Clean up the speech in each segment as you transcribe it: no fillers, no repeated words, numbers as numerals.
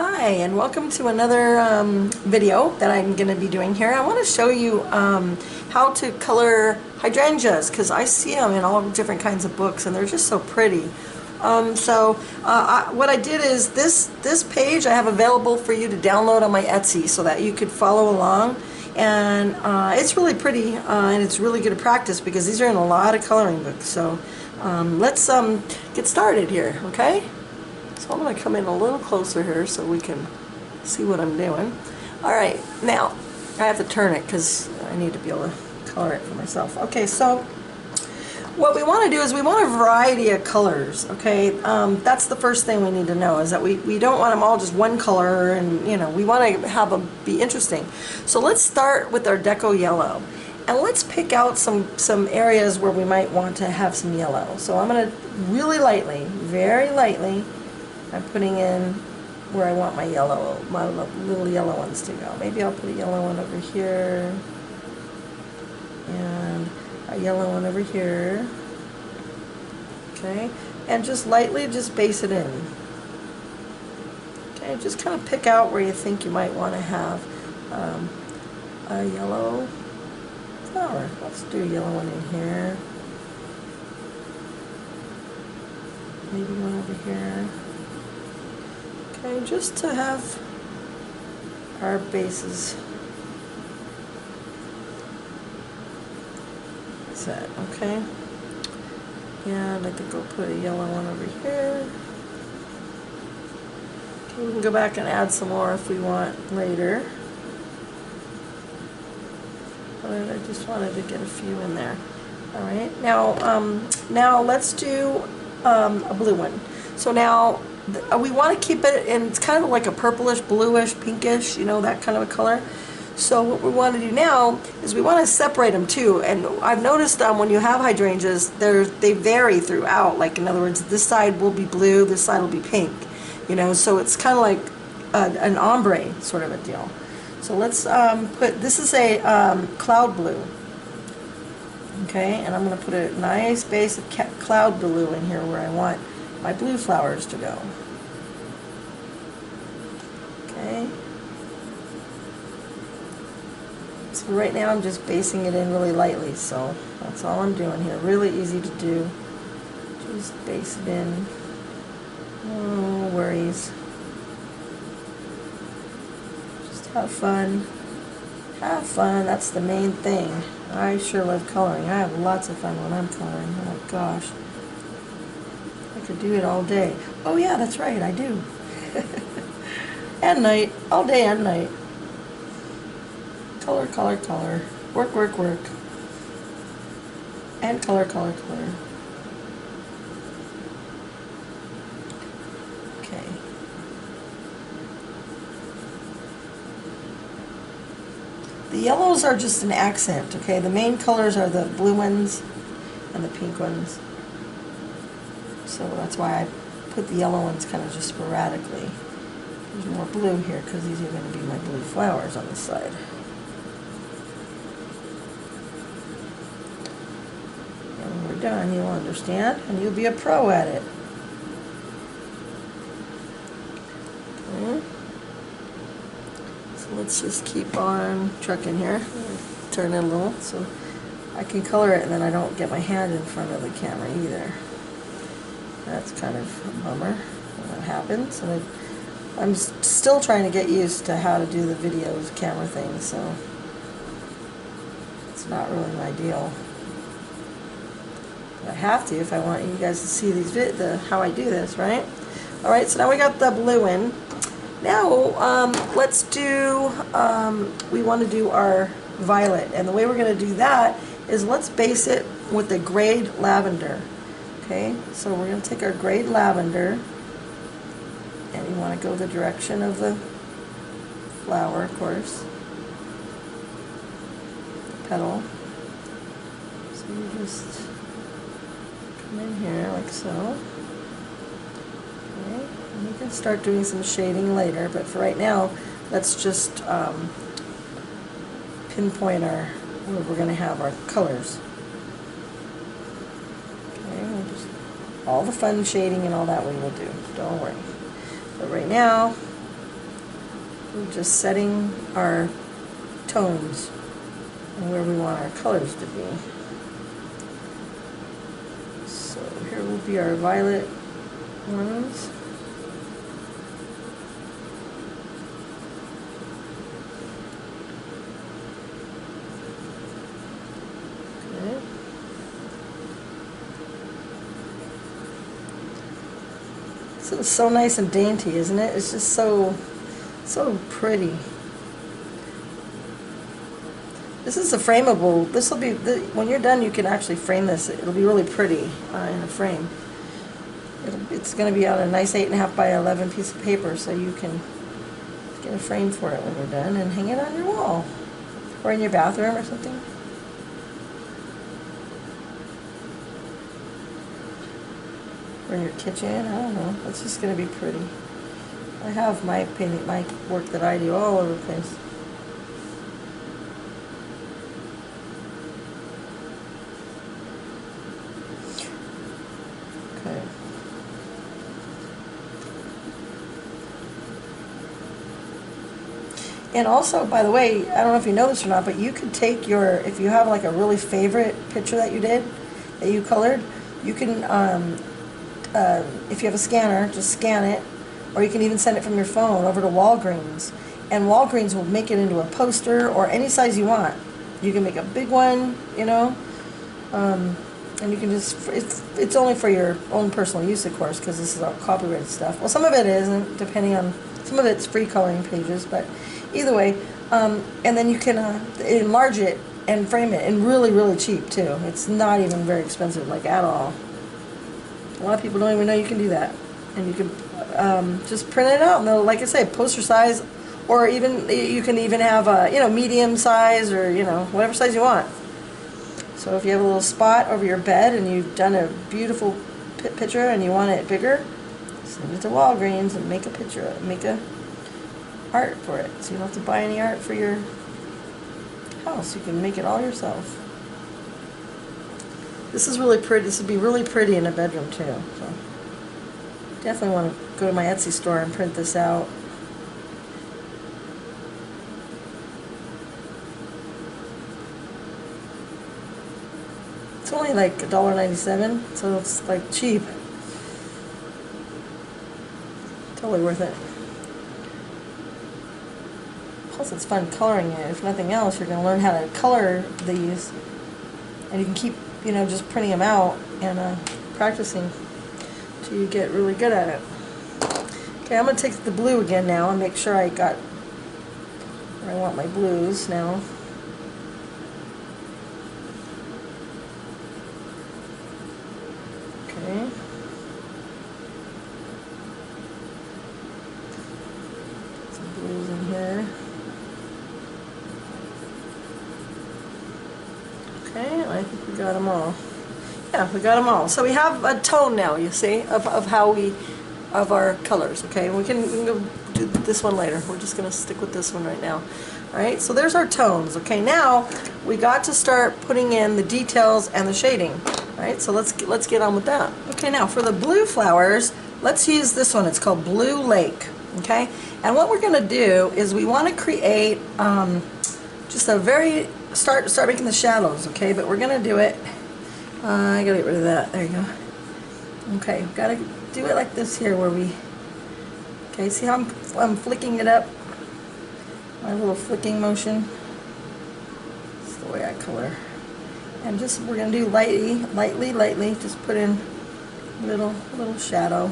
Hi, and welcome to another video that I'm going to be doing here. I want to show you how to color hydrangeas, because I see them in all different kinds of books and they're just so pretty. What I did is this page I have available for you to download on my Etsy so that you could follow along. And it's really pretty and it's really good to practice because these are in a lot of coloring books. So let's get started here, okay? So I'm going to come in a little closer here so we can see what I'm doing. Alright, now I have to turn it because I need to be able to color it for myself. Okay, so what we want to do is we want a variety of colors, okay? That's the first thing we need to know, is that we don't want them all just one color, and you know, we want to have them be interesting. So let's start with our deco yellow. And let's pick out some areas where we might want to have some yellow. So I'm going to really lightly, very lightly, I'm putting in where I want my yellow, my little yellow ones to go. Maybe I'll put a yellow one over here, and a yellow one over here. Okay, and just lightly just base it in. Okay, just kind of pick out where you think you might want to have a yellow flower. Let's do a yellow one in here. Maybe one over here. Okay, just to have our bases set, okay? And I think I'll put a yellow one over here. Okay, we can go back and add some more if we want later. But I just wanted to get a few in there. Alright, now let's do a blue one. So now we want to keep it in, it's kind of like a purplish, bluish, pinkish, you know, that kind of a color. So what we want to do now is we want to separate them too. And I've noticed when you have hydrangeas, they vary throughout. Like, in other words, this side will be blue, this side will be pink. You know, so it's kind of like an ombre sort of a deal. So let's this is a cloud blue. Okay, and I'm going to put a nice base of cloud blue in here where I want my blue flowers to go. Okay. So right now I'm just basing it in really lightly, so that's all I'm doing here. Really easy to do. Just base it in. No worries. Just have fun. Have fun, that's the main thing. I sure love coloring. I have lots of fun when I'm coloring. Oh my gosh. I could do it all day. Oh yeah, that's right, I do. And night, all day and night. Color, color, color. Work, work, work. And color, color, color. Okay. The yellows are just an accent, okay? The main colors are the blue ones and the pink ones. So that's why I put the yellow ones kind of just sporadically. There's more blue here because these are going to be my blue flowers on the side. And when we're done, you'll understand and you'll be a pro at it. Okay. So let's just keep on trucking here. Turn it a little so I can color it and then I don't get my hand in front of the camera either. That's kind of a bummer when that happens. And I'm still trying to get used to how to do the videos camera thing, so it's not really my deal. But I have to if I want you guys to see these how I do this, right? Alright, so now we got the blue in. Now let's do, we want to do our violet. And the way we're going to do that is let's base it with the grayed lavender. Okay, so we're going to take our grayed lavender, and you want to go the direction of the flower, of course, petal. So you just come in here like so. Okay, and you can start doing some shading later, but for right now, let's just pinpoint where we're going to have our colors. All the fun shading and all that we will do. Don't worry. But right now, We're just setting our tones and where we want our colors to be. So here will be our violet ones. Okay. This is so nice and dainty, isn't it? It's just so pretty. This is a frameable. This will be, when you're done, you can actually frame this. It'll be really pretty in a frame. It's going to be on a nice 8.5 by 11 piece of paper, so you can get a frame for it when we're done and hang it on your wall or in your bathroom or something. Or in your kitchen. I don't know. It's just going to be pretty. I have my painting, my work that I do all over the place. Okay. And also, by the way, I don't know if you know this or not, but you could take your, if you have like a really favorite picture that you did, that you colored, you can, if you have a scanner, just scan it, or you can even send it from your phone over to Walgreens, and Walgreens will make it into a poster or any size you want. You can make a big one, you know, and you can just, it's only for your own personal use, of course, because this is all copyrighted stuff. Well, some of it isn't, depending on, some of it's free coloring pages, but either way, and then you can enlarge it and frame it, and really, really cheap too. It's not even very expensive, like at all. A lot of people don't even know you can do that. And you can just print it out, and they'll, like I say, poster size, or even you can even have a, you know, medium size, or, you know, whatever size you want. So if you have a little spot over your bed and you've done a beautiful picture and you want it bigger, send it to Walgreens and make a picture, make a art for it. So you don't have to buy any art for your house. You can make it all yourself. This is really pretty. This would be really pretty in a bedroom too. So definitely want to go to my Etsy store and print this out. It's only like $1.97, so it's like cheap. Totally worth it. Plus it's fun coloring it. If nothing else, you're going to learn how to color these, and you can keep, you know, just printing them out and practicing till you get really good at it. Okay, I'm going to take the blue again now and make sure I got where I want my blues now. Okay. Some blues in here. Okay, I think we got them all. Yeah, we got them all. So we have a tone now, you see, of how we, of our colors, okay? We can go do this one later. We're just going to stick with this one right now. All right, so there's our tones. Okay, now we got to start putting in the details and the shading. All right, so let's get on with that. Okay, now for the blue flowers, let's use this one. It's called Blue Lake, okay? And what we're going to do is we want to create just a very, start making the shadows, okay? But we're going to do it, I got to get rid of that. There you go. Okay, we've got to do it like this here where we, okay, see how I'm flicking it up? My little flicking motion. That's the way I color. And just, we're going to do lightly, just put in little shadow.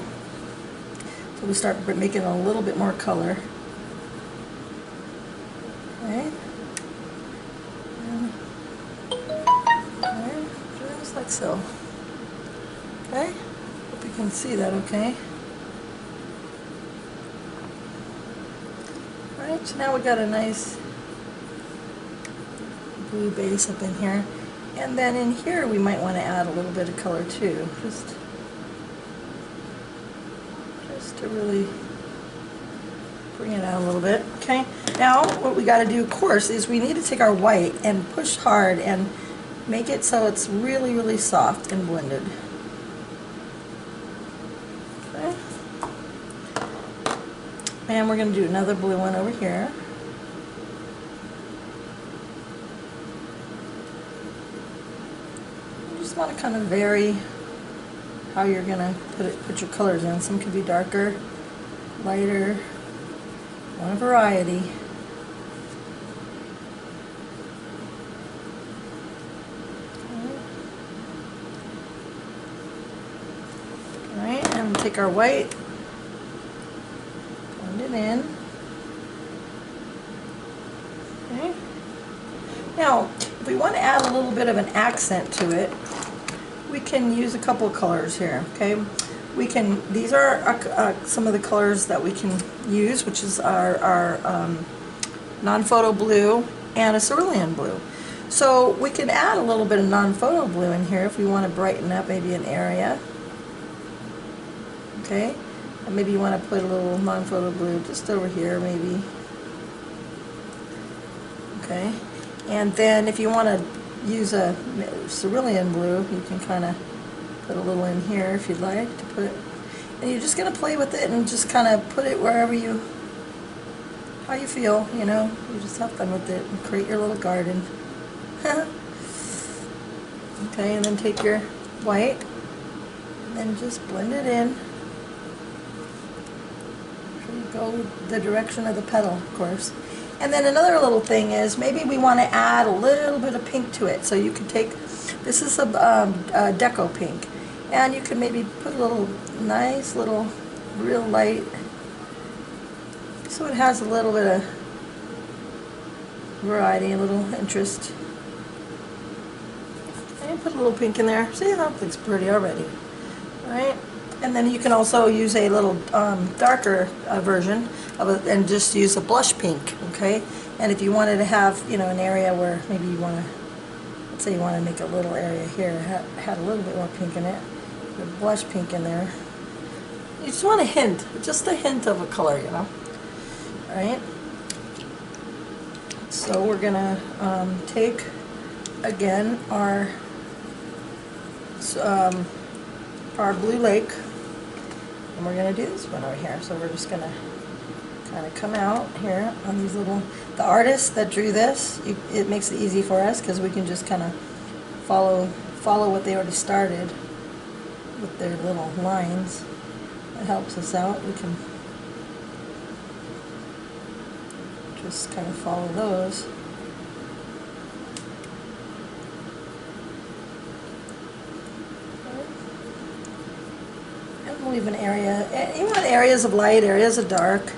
So we start making a little bit more color. Okay. Alright, just like so. Okay? Hope you can see that okay. Alright, so now we got a nice blue base up in here. And then in here we might want to add a little bit of color too, just to really bring it out a little bit. Okay, now what we got to do, of course, is we need to take our white and push hard and make it so it's really, really soft and blended. Okay. And we're going to do another blue one over here. You just want to kind of vary how you're going to put your colors in. Some could be darker, lighter, one variety. Alright, and take our white, blend it in. Okay. Now, if we want to add a little bit of an accent to it, we can use a couple of colors here. Okay, these are some of the colors that we can use, which is our non-photo blue and a cerulean blue. So we can add a little bit of non-photo blue in here if we want to brighten up maybe an area. Okay, and maybe you want to put a little non-photo blue just over here maybe. Okay, and then if you want to use a cerulean blue, you can kind of put a little in here if you'd like to put it. And you're just going to play with it and just kind of put it wherever how you feel, you know. You just have fun with it and create your little garden. Okay, and then take your white and then just blend it in. Go the direction of the petal, of course. And then another little thing is maybe we want to add a little bit of pink to it. So you could take, this is a deco pink, and you can maybe put a little nice little real light, so it has a little bit of variety, a little interest. And put a little pink in there. See how it looks pretty already, right? And then you can also use a little darker version of it and just use a blush pink, okay? And if you wanted to have, you know, an area where maybe you want to, let's say you want to make a little area here, had a little bit more pink in it, put blush pink in there. You just want a hint, just a hint of a color, you know? All right? So we're gonna take again our blue lake, and we're going to do this one over here. So we're just going to kind of come out here on these little, the artist that drew this, it makes it easy for us because we can just kind of follow what they already started with their little lines. It helps us out. We can just kind of follow those. Leave an area. You want areas of light, areas of dark.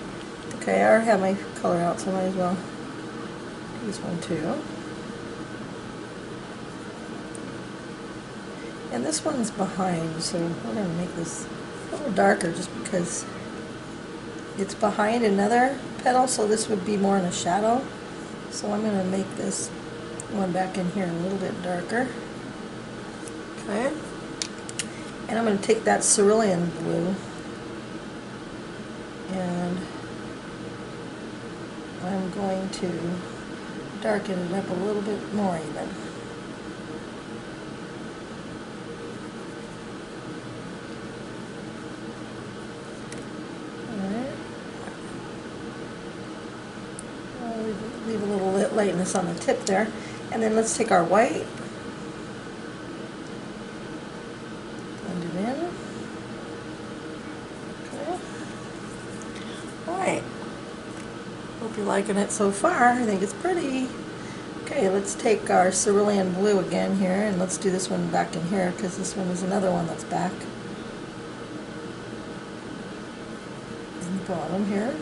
Okay, I already have my color out, so I might as well do this one too. And this one's behind, so we're going to make this a little darker just because it's behind another petal, so this would be more in a shadow. So I'm going to make this one back in here a little bit darker. Okay. And I'm going to take that cerulean blue and I'm going to darken it up a little bit more even. Alright. Leave a little lightness on the tip there. And then let's take our white. Hope you're liking it so far. I think it's pretty. Okay, let's take our cerulean blue again here, and let's do this one back in here because this one is another one that's back in the bottom here.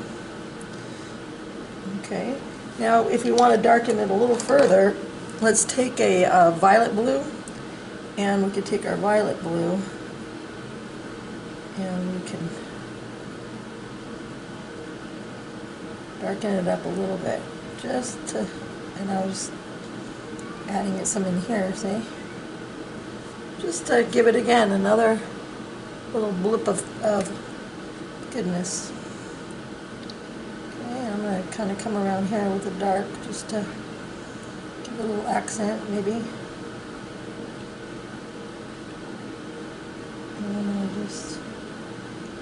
Okay, now if you want to darken it a little further, let's take a violet blue, and we can take our violet blue and we can darken it up a little bit, just to, and I was adding it some in here, see? Just to give it again another little blip of goodness. Okay, I'm going to kind of come around here with the dark just to give it a little accent maybe. And I'm going to just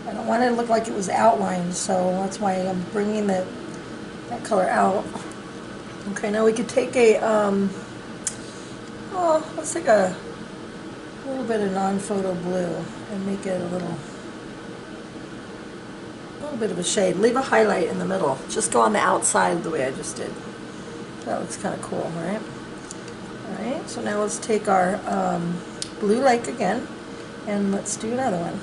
I don't want it to look like it was outlined, so that's why I'm bringing that color out. Okay, now we could take a, let's take a little bit of non-photo blue and make it a little bit of a shade. Leave a highlight in the middle. Just go on the outside the way I just did. That looks kind of cool, right? Alright, so now let's take our blue lake again, and let's do another one.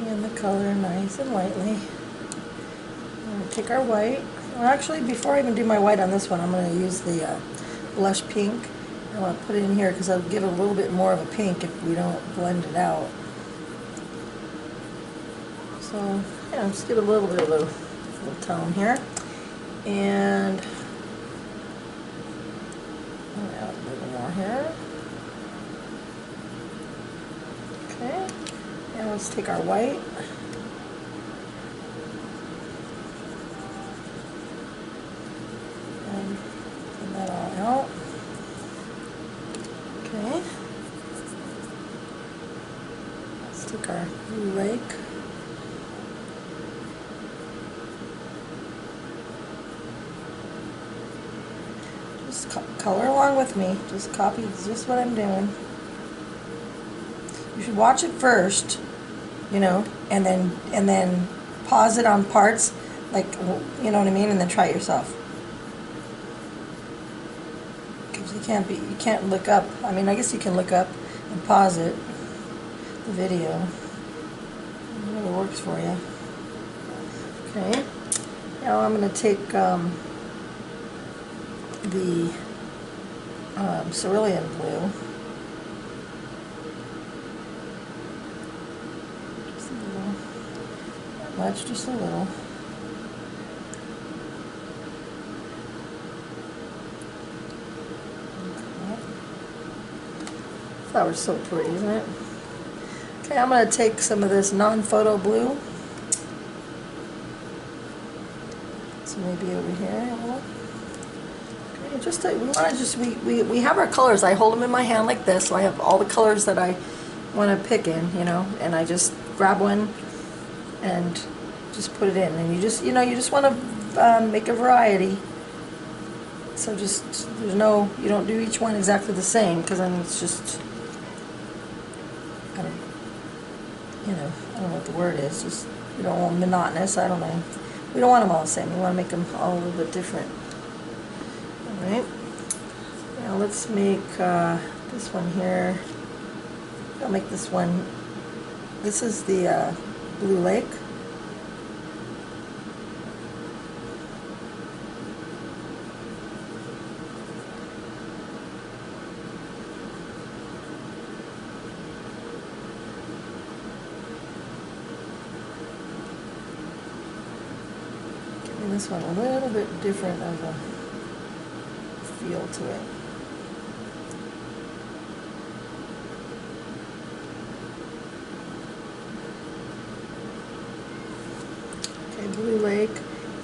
In the color nice and lightly. I'm going to take our white. Well, actually, before I even do my white on this one, I'm going to use the blush pink. I want to put it in here because I'll give it a little bit more of a pink if we don't blend it out. So, yeah, just give it a little bit of a little tone here. And I'll add a little more here. Okay. Now let's take our white. And put that all out. Okay. Let's take our blue lake. Just color along with me. Just copy just what I'm doing. You should watch it first, you know, and then pause it on parts, like, you know what I mean, and then try it yourself. Because you can't look up. I mean, I guess you can look up and pause it, the video. Whatever works for you. Okay. Now I'm going to take the cerulean blue. Much, just a little. Okay. Flower's so pretty, isn't it? Okay, I'm going to take some of this non-photo blue. So maybe over here a little. Okay, just we want to just we have our colors. I hold them in my hand like this, so I have all the colors that I want to pick in, you know, and I just grab one and just put it in, and you just want to make a variety. So just you don't do each one exactly the same, because then it's just kind of, I don't know what the word is. Just you don't want monotonous. I don't know. We don't want them all the same. We want to make them all a little bit different. All right. Now let's make this one here. I'll make this one. This is the blue lake. Giving this one a little bit different of a feel to it. Blue lake,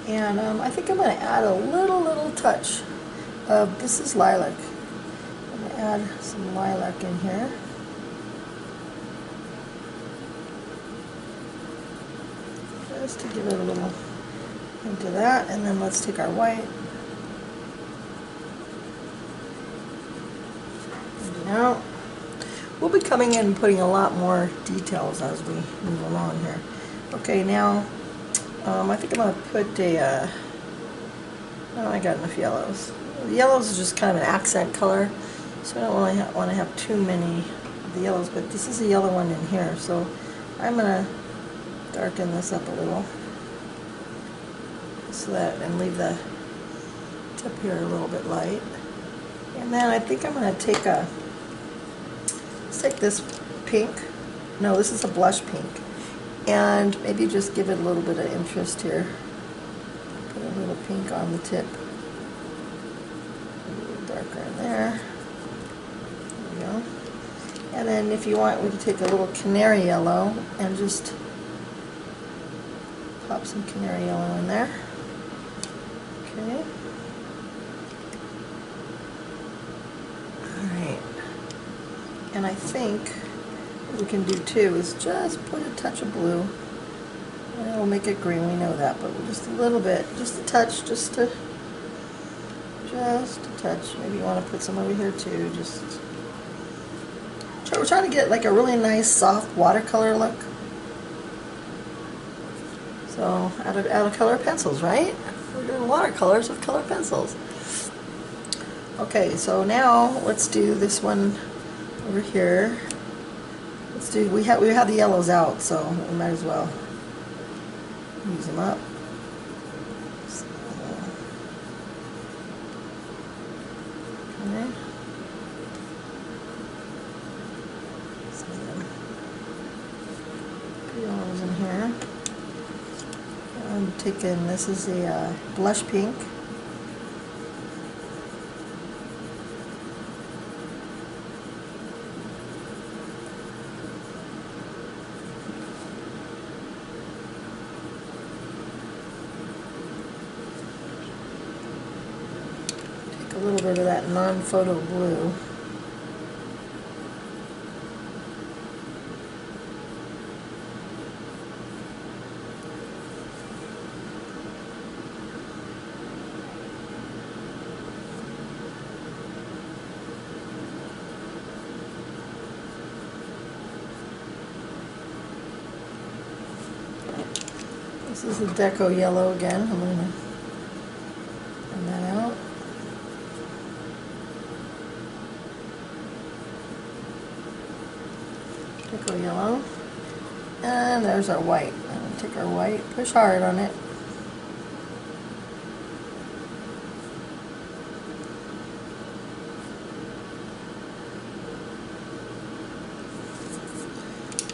and I think I'm going to add a little touch of, this is lilac. I'm going to add some lilac in here. Just to give it a little into that, and then let's take our white. Now, we'll be coming in and putting a lot more details as we move along here. Okay, now I think I'm going to put a, oh, I got enough yellows. The yellows is just kind of an accent color, so I don't really want to have too many of the yellows, but this is a yellow one in here, so I'm going to darken this up a little, so that, and leave the tip here a little bit light. And then I think I'm going to take let's take this pink, no, this is a blush pink, and maybe just give it a little bit of interest here. Put a little pink on the tip. A little darker in there. There we And then if you want, we can take a little canary yellow and just pop some canary yellow in there. Okay. Alright. And I think what we can do too is just put a touch of blue. And it'll make it green, we know that, but just a little bit, just a touch, just a touch. Maybe you want to put some over here too. We're trying to get like a really nice soft watercolor look. So out of color pencils, right? We're doing watercolors with color pencils. Okay, so now let's do this one over here. We have the yellows out, so we might as well use them up. So, okay. Put all those in here. I'm taking, this is a blush pink. Take a little bit of that non-photo blue. This is the Deco Yellow again. I'm going to bring that out. Deco Yellow. And there's our white. I'm going to take our white, push hard on it.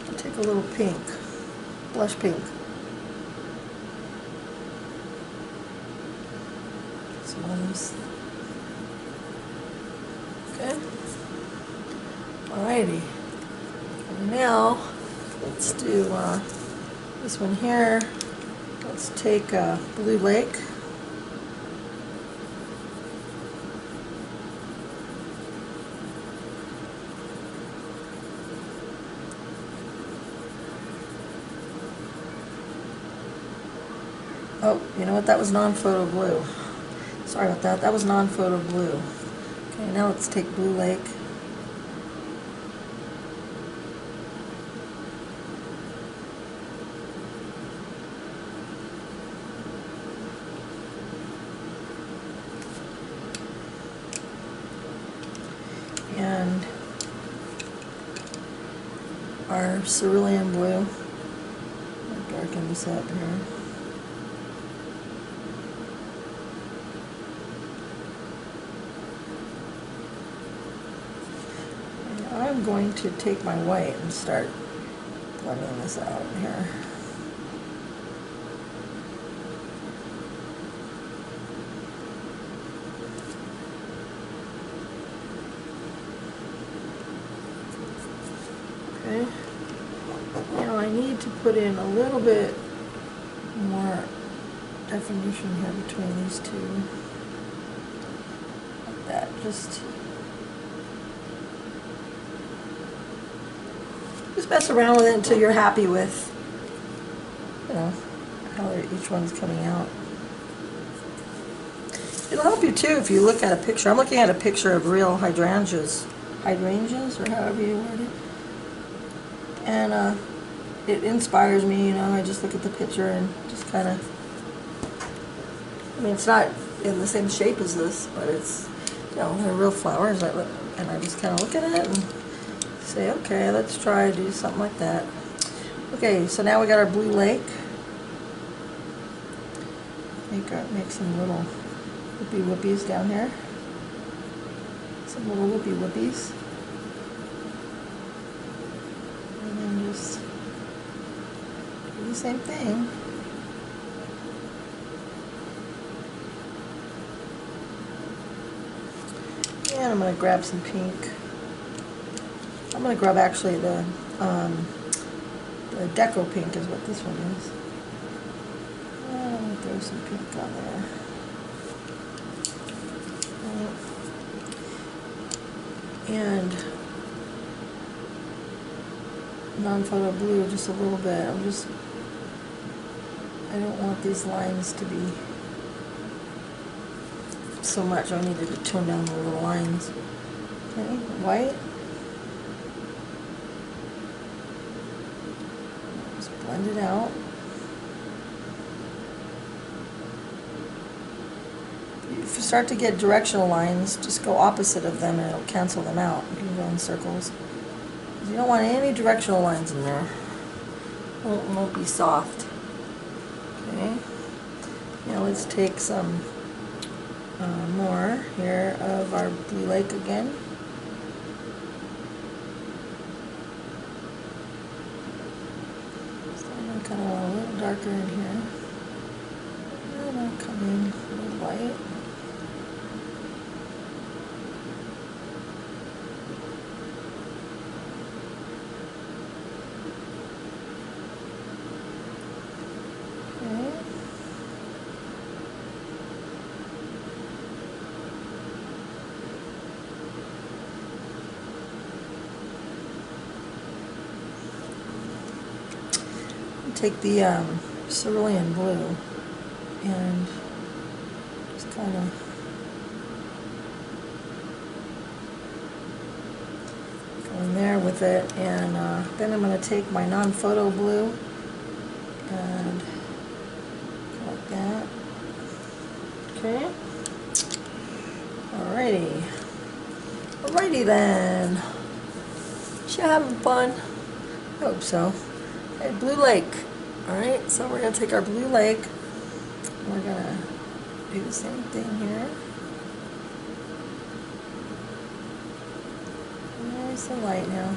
I'll take a little pink, blush pink. Okay. Alrighty. And now let's do this one here. Let's take Blue Lake. Oh, you know what? That was non-photo blue. Sorry about that. That was non-photo blue. Okay, now let's take Blue Lake. And our cerulean blue. I'll darken this up here. I'm going to take my white and start blending this out here. Okay. Now I need to put in a little bit more definition here between these two. Like that. Just mess around with it until you're happy with, you know, how each one's coming out. It'll help you too if you look at a picture. I'm looking at a picture of real hydrangeas, or however you word it, and it inspires me. You know, I just look at the picture and just kind of. I mean, it's not in the same shape as this, but it's, you know, they're real flowers. And I just kind of look at it and say, okay, let's try to do something like that. Okay, so now we got our Blue Lake. Make some little whoopie-whoopies down here. Some little whoopie-whoopies. And then just do the same thing. And I'm going to grab some pink. I'm I'm going to grab actually the deco pink is what this one is. Oh, there's some pink on there. And non-photo blue just a little bit. I don't want these lines to be so much. I needed to tone down the little lines. Okay, white. Just blend it out. If you start to get directional lines, just go opposite of them and it'll cancel them out. You can go in circles. You don't want any directional lines in there. It won't be soft. Okay. Now let's take some more here of our Blue Lake again. So I'm kind of want a little darker in here. And I'll come in with white. Take the cerulean blue and just kind of go in there with it, and then I'm going to take my non-photo blue and go like that. Okay. Alrighty then. You having fun? I hope so. Okay, Blue Lake. Alright, so we're going to take our Blue Lake, and we're going to do the same thing here. Nice and light now.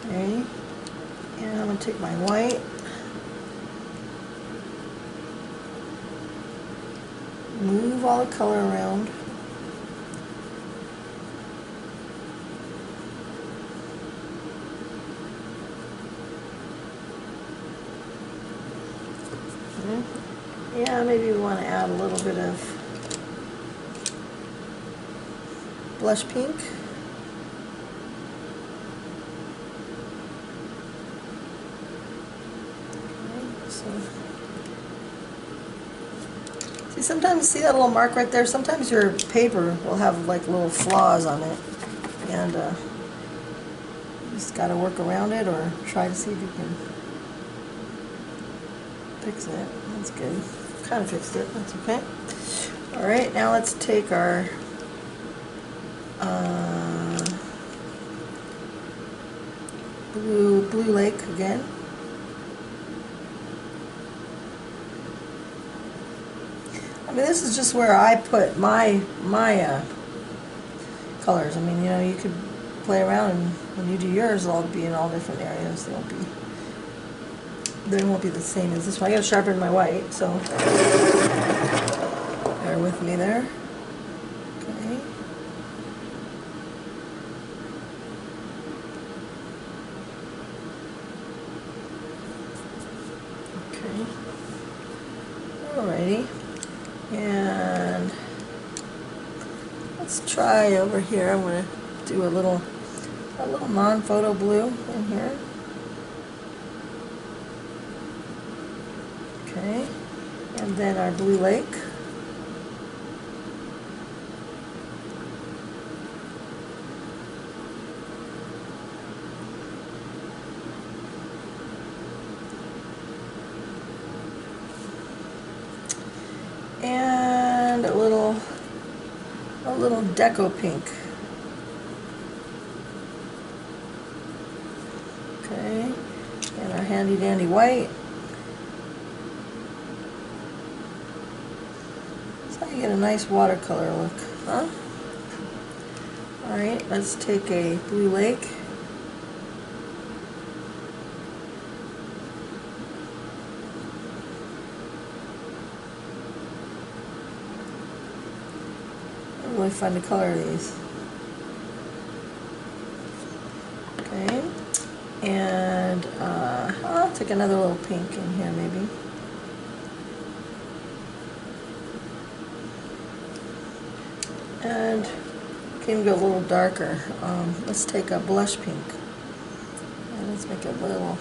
Okay, and I'm going to take my white, move all the color around, yeah, maybe we want to add a little bit of blush pink. See, sometimes, see that little mark right there? Sometimes your paper will have like little flaws on it, and you just got to work around it or try to see if you can fix it. That's good. Kind of fixed it. That's okay. All right, now let's take our Blue Lake again. I mean, this is just where I put my colors. I mean, you know, you could play around, and when you do yours, they'll be in all different areas. They won't be the same as this one. I got to sharpen my white, so bear with me there. Okay. Okay. Alrighty. And let's try over here. I'm going to do a little non-photo blue in here. Okay, and then our Blue Lake. And a little deco pink. Okay, and our handy dandy white. You get a nice watercolor look, huh? Alright, let's take a blue lake. Really fun to color these. Okay, and I'll take another little pink in here maybe. And can go a little darker. Let's take a blush pink. And let's make it a little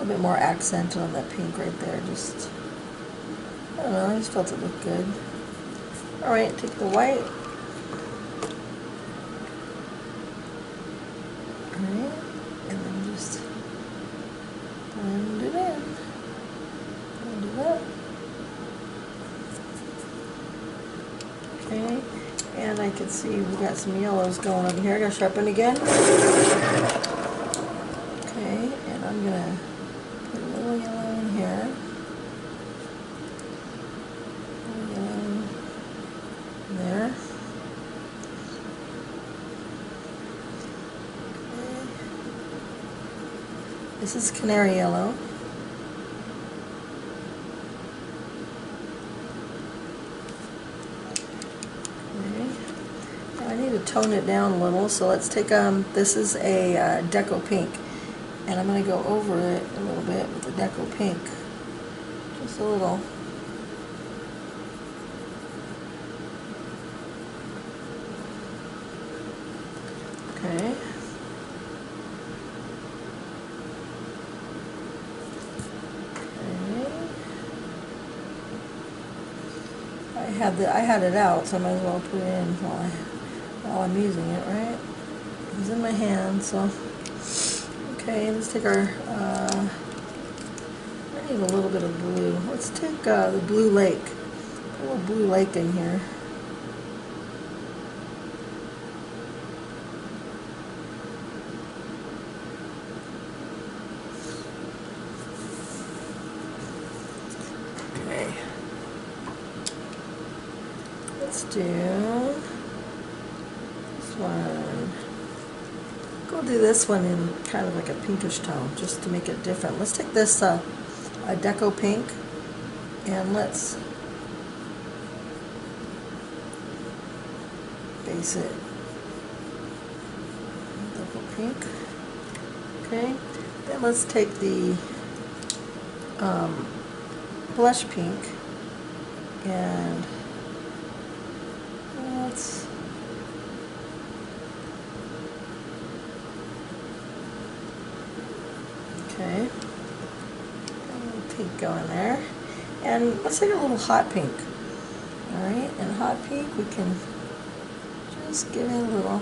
bit more accent on that pink right there. Just, I don't know, I just felt it looked good. Alright, take the white. Alright, and then just blend it in. Blend it up. Okay, and I can see we got some yellows going over here. I gotta sharpen again. Okay, and I'm gonna put a little yellow in here. There. Okay. This is canary yellow. Okay. I need to tone it down a little, so let's take this is a deco pink, and I'm going to go over it a little bit with the deco pink, just a little. Okay. I had it out, so I might as well put it in while I'm using it, right? It's in my hand, so. Okay, let's take our, I need a little bit of blue. Let's take the blue lake. Put a little blue lake in here. Okay. Let's do this one. Go do this one in kind of like a pinkish tone, just to make it different. Let's take this a deco pink, and let's base it deco pink. Okay. Then let's take the blush pink and let's okay, a little pink going there, and let's take a little hot pink. All right, and hot pink we can just give it a little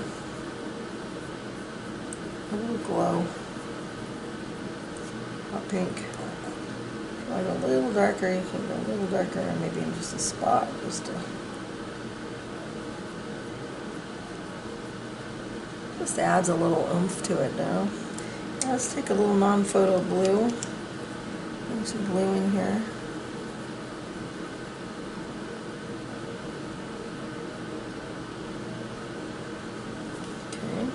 glow. Hot pink. If you want to go a little darker, you can go a little darker, and maybe in just a spot, just adds a little oomph to it now. Now let's take a little non-photo blue. Put some blue in here. Okay.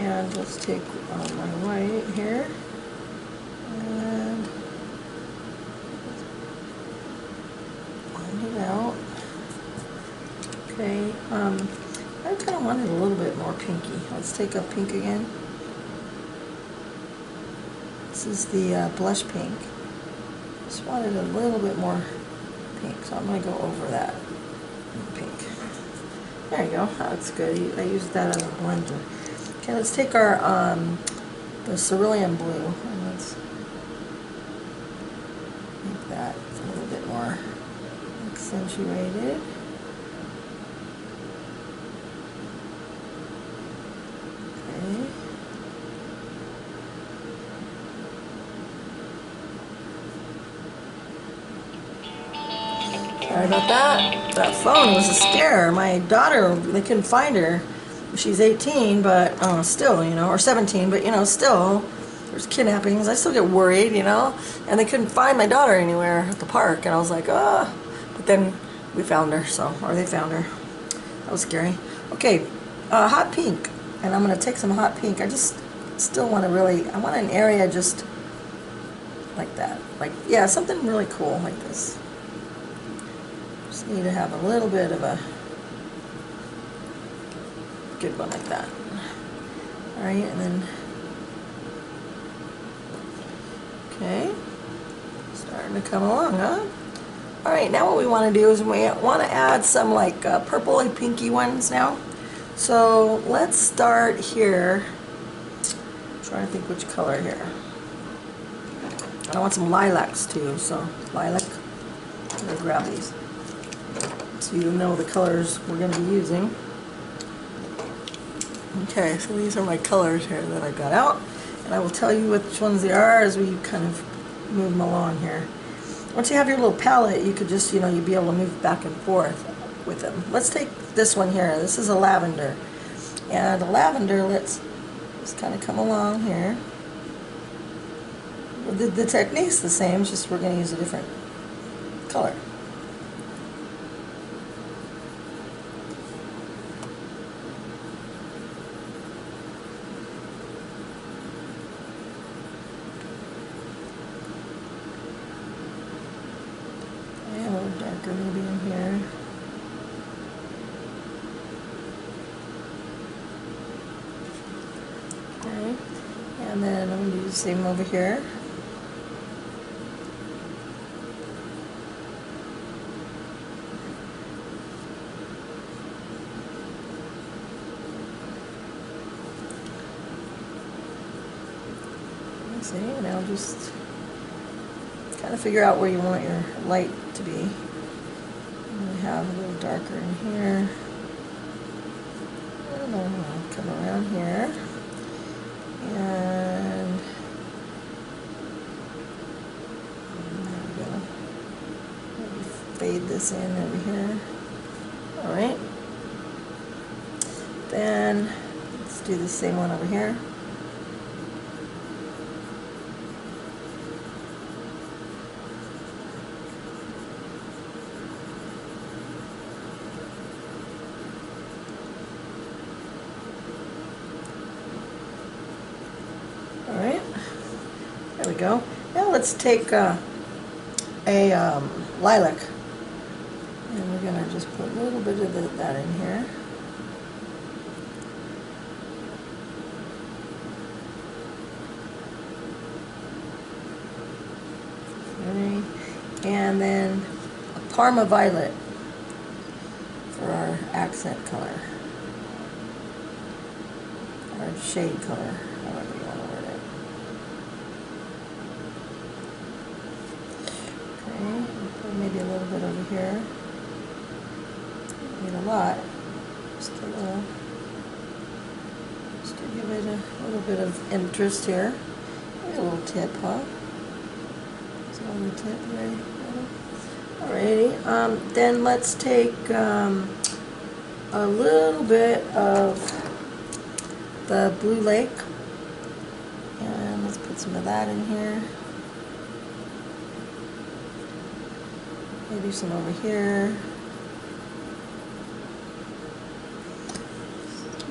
And let's take my white here. And blend it out. Okay. I kind of wanted a little bit more pinky. Let's take a pink again. This is the blush pink. Just wanted a little bit more pink, so I'm going to go over that pink. There you go. That looks good. I used that as a blender. Okay, let's take our the cerulean blue, and let's make that a little bit more accentuated. Sorry about that. That phone was a scare. My daughter, they couldn't find her. She's 18, but still, you know, or 17, but you know, still, there's kidnappings. I still get worried, you know, and they couldn't find my daughter anywhere at the park, and I was like, oh. But then we found her, so, or they found her. That was scary. Okay, hot pink. And I'm going to take some hot pink. I just still want to really, I want an area just like that. Like, yeah, something really cool like this. Just need to have a little bit of a good one like that. Alright, and then, okay, starting to come along, huh? Alright, now what we want to do is we want to add some like purpley pinky ones now. So let's start here. I'm trying to think which color here. I want some lilacs too, so lilac. I'm going to grab these so you know the colors we're going to be using. Okay, so these are my colors here that I got out, and I will tell you which ones they are as we kind of move them along here. Once you have your little palette, you could just, you know, you'd be able to move back and forth with them. Let's take this one here. This is a lavender. And the lavender, let's just kind of come along here. The technique's the same, it's just we're going to use a different color. A little darker maybe in here. Okay, and then I'm going to do the same over here. See, now just kind of figure out where you want your light to be. We have a little darker in here. And then I'll come around here. And there we go. Maybe fade this in over here. Alright. Then let's do the same one over here. Alright, there we go. Now let's take a lilac, and we're going to just put a little bit of that in here. Okay. And then a Parma violet for our accent color, our shade color. However you want to word it. Okay, put maybe a little bit over here. Don't need a lot, just a little, just to give it a little bit of interest here. Maybe a little tip, huh? Just a little tip right there. Alrighty, then let's take a little bit of the Blue Lake. And let's put some of that in here. Maybe some over here.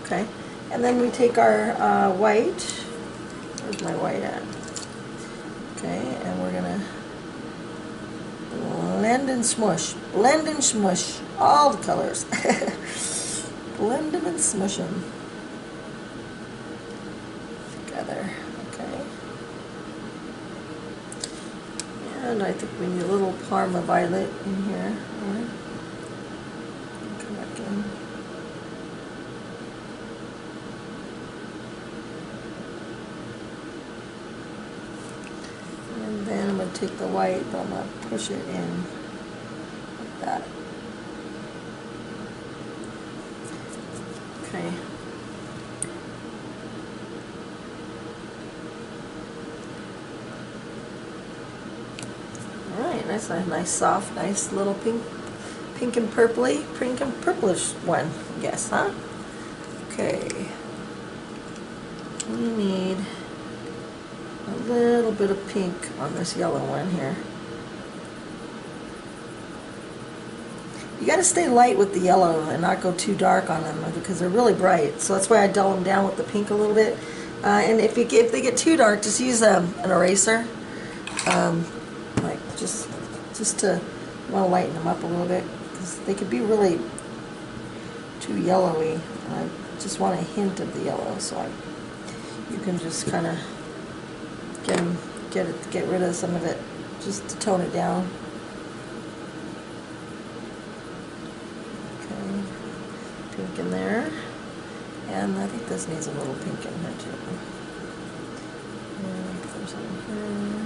Okay. And then we take our white. Where's my white at? Okay, and we're gonna blend and smush. Blend and smush. All the colors. Blend them and smush them together. Okay. And I think we need a little Parma violet in here. Right. Come back in. And then I'm going to take the white, but I'm going to push it in like that. Okay. Alright, that's a nice soft, nice little pink and purplish one, I guess, huh? Okay. We need a little bit of pink on this yellow one here. you got to stay light with the yellow and not go too dark on them because they're really bright. So that's why I dull them down with the pink a little bit. And if they get too dark, just use an eraser, like just to want to lighten them up a little bit because they could be really too yellowy. I just want a hint of the yellow, so you can just kind of get rid of some of it, just to tone it down. Okay, pink in there, and I think this needs a little pink in here too. And put some in here.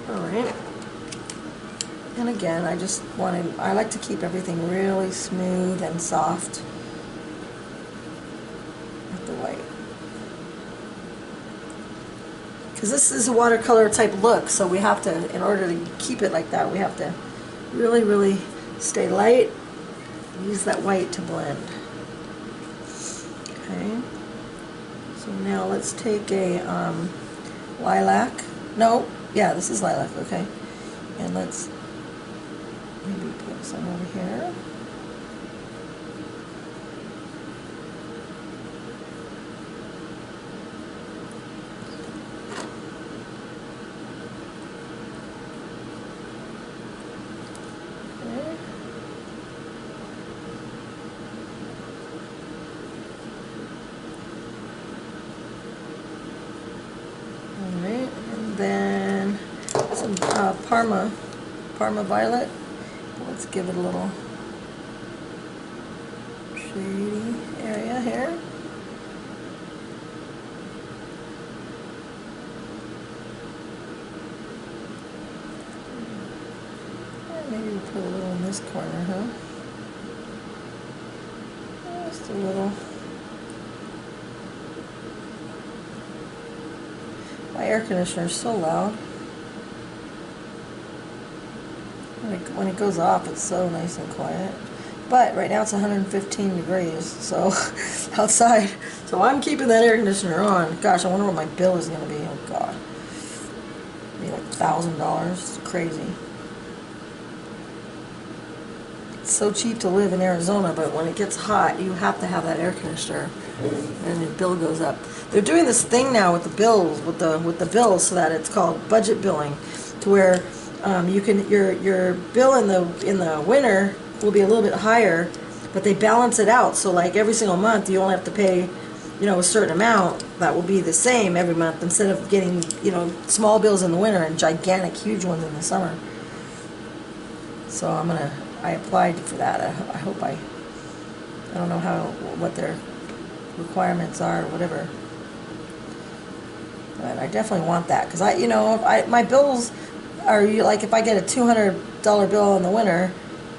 Alright, and again, I like to keep everything really smooth and soft with the white. Because this is a watercolor type look, so we have to, in order to keep it like that, we have to really, really stay light, use that white to blend. Okay, so now let's take a lilac. No. Yeah, this is lilac, okay. And let's maybe put some over here. Okay. All right, and then some Parma violet. Let's give it a little shady area here. And maybe we'll put a little in this corner, huh? Just a little. My air conditioner is so loud. When it goes off, it's so nice and quiet. But right now it's 115 degrees, so outside. So I'm keeping that air conditioner on. Gosh, I wonder what my bill is going to be. Oh God, maybe like $1,000. It's crazy. It's so cheap to live in Arizona, but when it gets hot, you have to have that air conditioner, and your bill goes up. They're doing this thing now with the bills, with the bills, so that it's called budget billing, to where you can your bill in the winter will be a little bit higher, but they balance it out. So like every single month, you only have to pay, a certain amount that will be the same every month, instead of getting small bills in the winter and gigantic, huge ones in the summer. So I applied for that. I hope I don't know what their requirements are or whatever, but I definitely want that because my bills are like, if I get a $200 bill in the winter,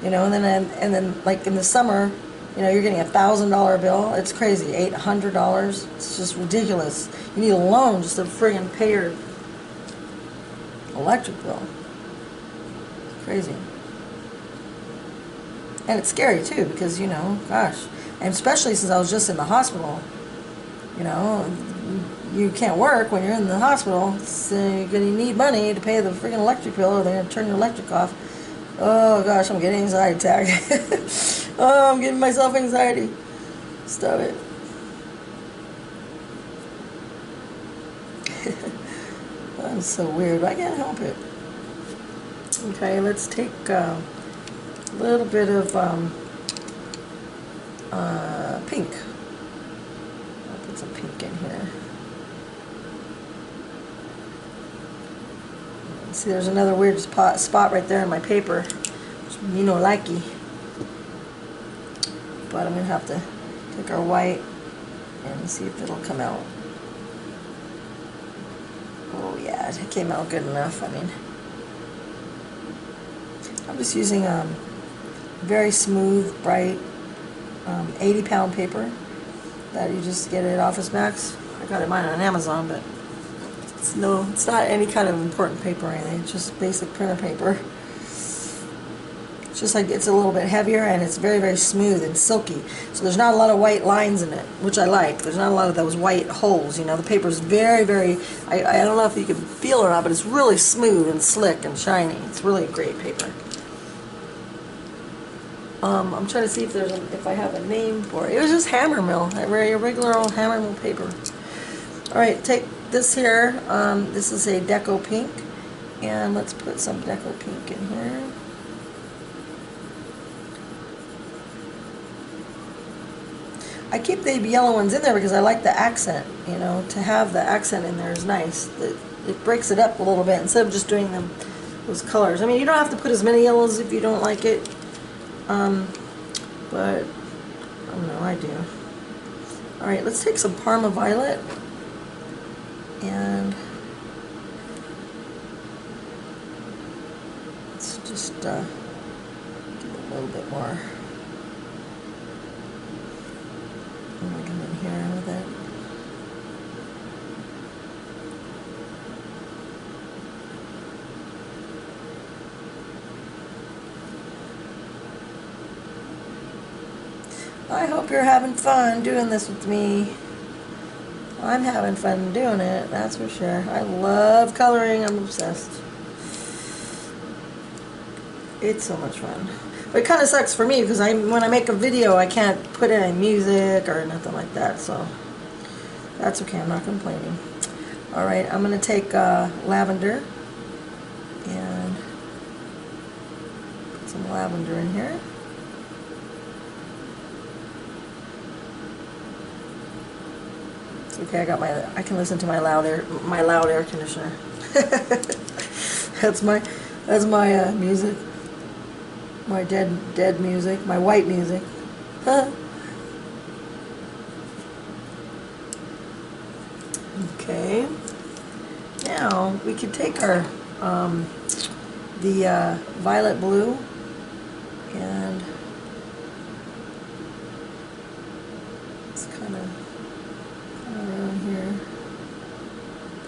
and then like in the summer, you're getting a $1,000 bill. It's crazy. $800. It's just ridiculous. You need a loan just to friggin' pay your electric bill. It's crazy. And it's scary too because gosh, and especially since I was just in the hospital. You can't work when you're in the hospital, so you're going to need money to pay the freaking electric bill, or they're going to turn your electric off. Oh gosh, I'm getting anxiety attack. Oh, I'm giving myself anxiety. Stop it. That's so weird, but I can't help it. Okay, let's take a little bit of pink. I'll put some pink in here. See, there's another weird spot right there in my paper. Likey. But I'm going to have to take our white and see if it'll come out. Oh yeah, it came out good enough. I'm just using very smooth, bright 80-pound paper that you just get at Office Max. I got mine on Amazon, but it's not any kind of important paper or anything. It's just basic printer paper. It's just like it's a little bit heavier and it's very, very smooth and silky. So there's not a lot of white lines in it, which I like. There's not a lot of those white holes, you know. The paper's very, very, I don't know if you can feel it or not, but it's really smooth and slick and shiny. It's really a great paper. I'm trying to see if I have a name for it. It was just hammer mill, a regular old hammer mill paper. All right, take this here. This is a Deco Pink, and let's put some Deco Pink in here. I keep the yellow ones in there because I like the accent, you know, to have the accent in there is nice. It breaks it up a little bit instead of just doing those colors. I mean, you don't have to put as many yellows if you don't like it, but I don't know, I do. All right, let's take some Parma Violet and let's just give it a little bit more. I'm going to come in here with it. I hope you're having fun doing this with me. I'm having fun doing it, that's for sure. I love coloring, I'm obsessed. It's so much fun. But it kind of sucks for me because when I make a video I can't put any music or nothing like that, so that's okay, I'm not complaining. Alright, I'm going to take lavender and put some lavender in here. It's okay, I can listen to my loud air conditioner. That's my music. My dead music, my white music. Okay. Now we could take our the violet blue and it's kind of around here.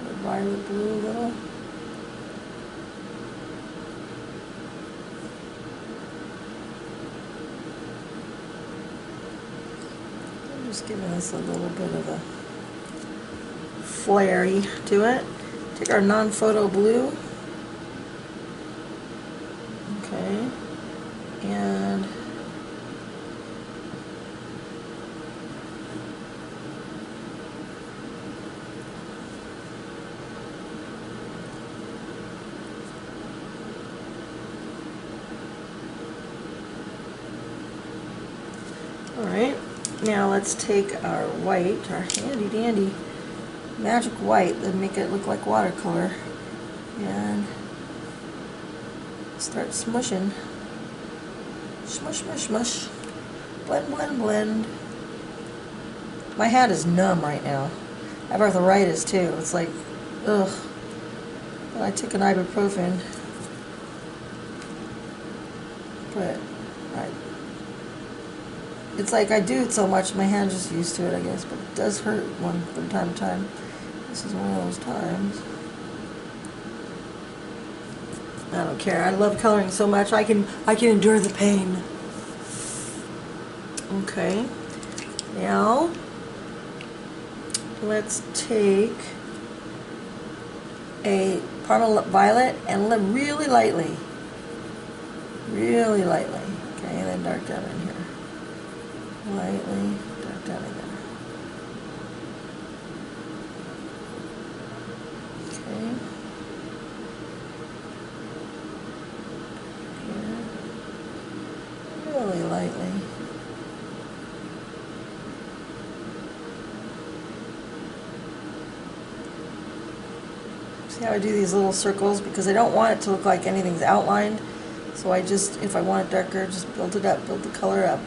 The violet blue a little. Just giving this a little bit of a flary to it. Take our non-photo blue. Okay. And alright. Now let's take our white, our handy dandy magic white and make it look like watercolor and start smushing. Smush, smush, smush. Blend, blend, blend. My hand is numb right now. I have arthritis too. It's like, ugh. But I took an ibuprofen. But it's like I do it so much, my hand's just used to it, I guess. But it does hurt one from time to time. This is one of those times. I don't care. I love coloring so much. I can endure the pain. Okay. Now let's take a Parma Violet and really lightly. Really lightly. Okay, and then dark down in here. Lightly, dark down in there. Okay. Here. Really lightly. See how I do these little circles? Because I don't want it to look like anything's outlined. So I just, if I want it darker, just build it up, build the color up.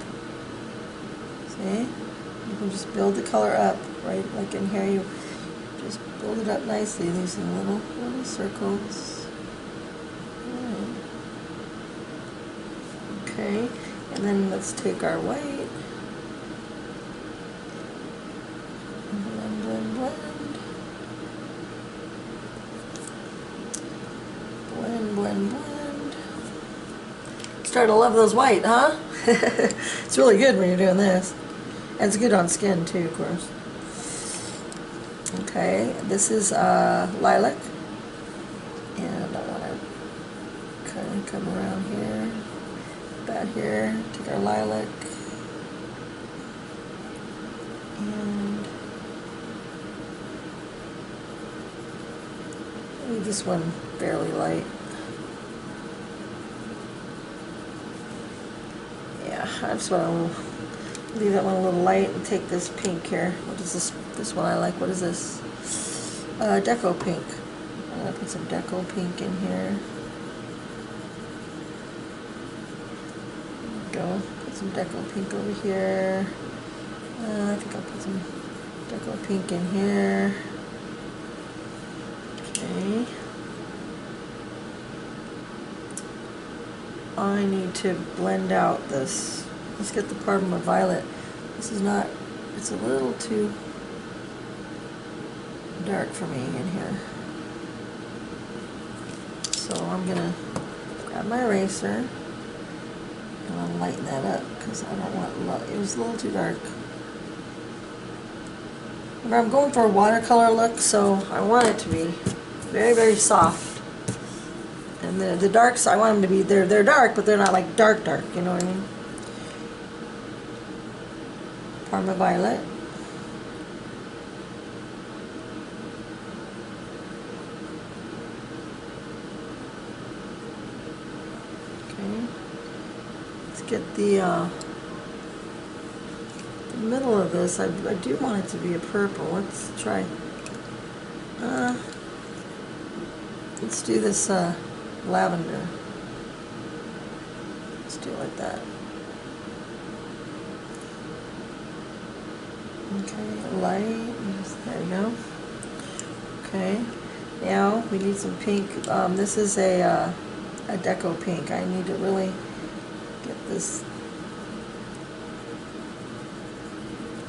See? You can just build the color up, right? Like in here, you just build it up nicely. These little circles. Right. Okay, and then let's take our white. Blend, blend, blend. Blend, blend, blend. Starting to love those white, huh? It's really good when you're doing this. And it's good on skin too, of course. Okay, this is lilac. And I want to kind of come around here, about here, take our lilac. And leave this one fairly light. Yeah, I just want to leave that one a little light and take this pink here. What is this? This one I like. What is this? Deco pink. I'm going to put some deco pink in here. There we go. Put some deco pink over here. I think I'll put some deco pink in here. Okay. I need to blend out this. Let's get the Parma Violet. This is not, it's a little too dark for me in here. So I'm gonna grab my eraser and I'll lighten that up because I don't want, it was a little too dark. Remember, I'm going for a watercolor look, so I want it to be very, very soft. And the darks, I want them to be, they're dark, but they're not like dark, you know what I mean? Parma Violet. Okay. Let's get the middle of this. I do want it to be a purple. Let's try. Let's do this lavender. Let's do it like that. Okay, light. There you go. Okay. Now we need some pink. This is a deco pink. I need to really get this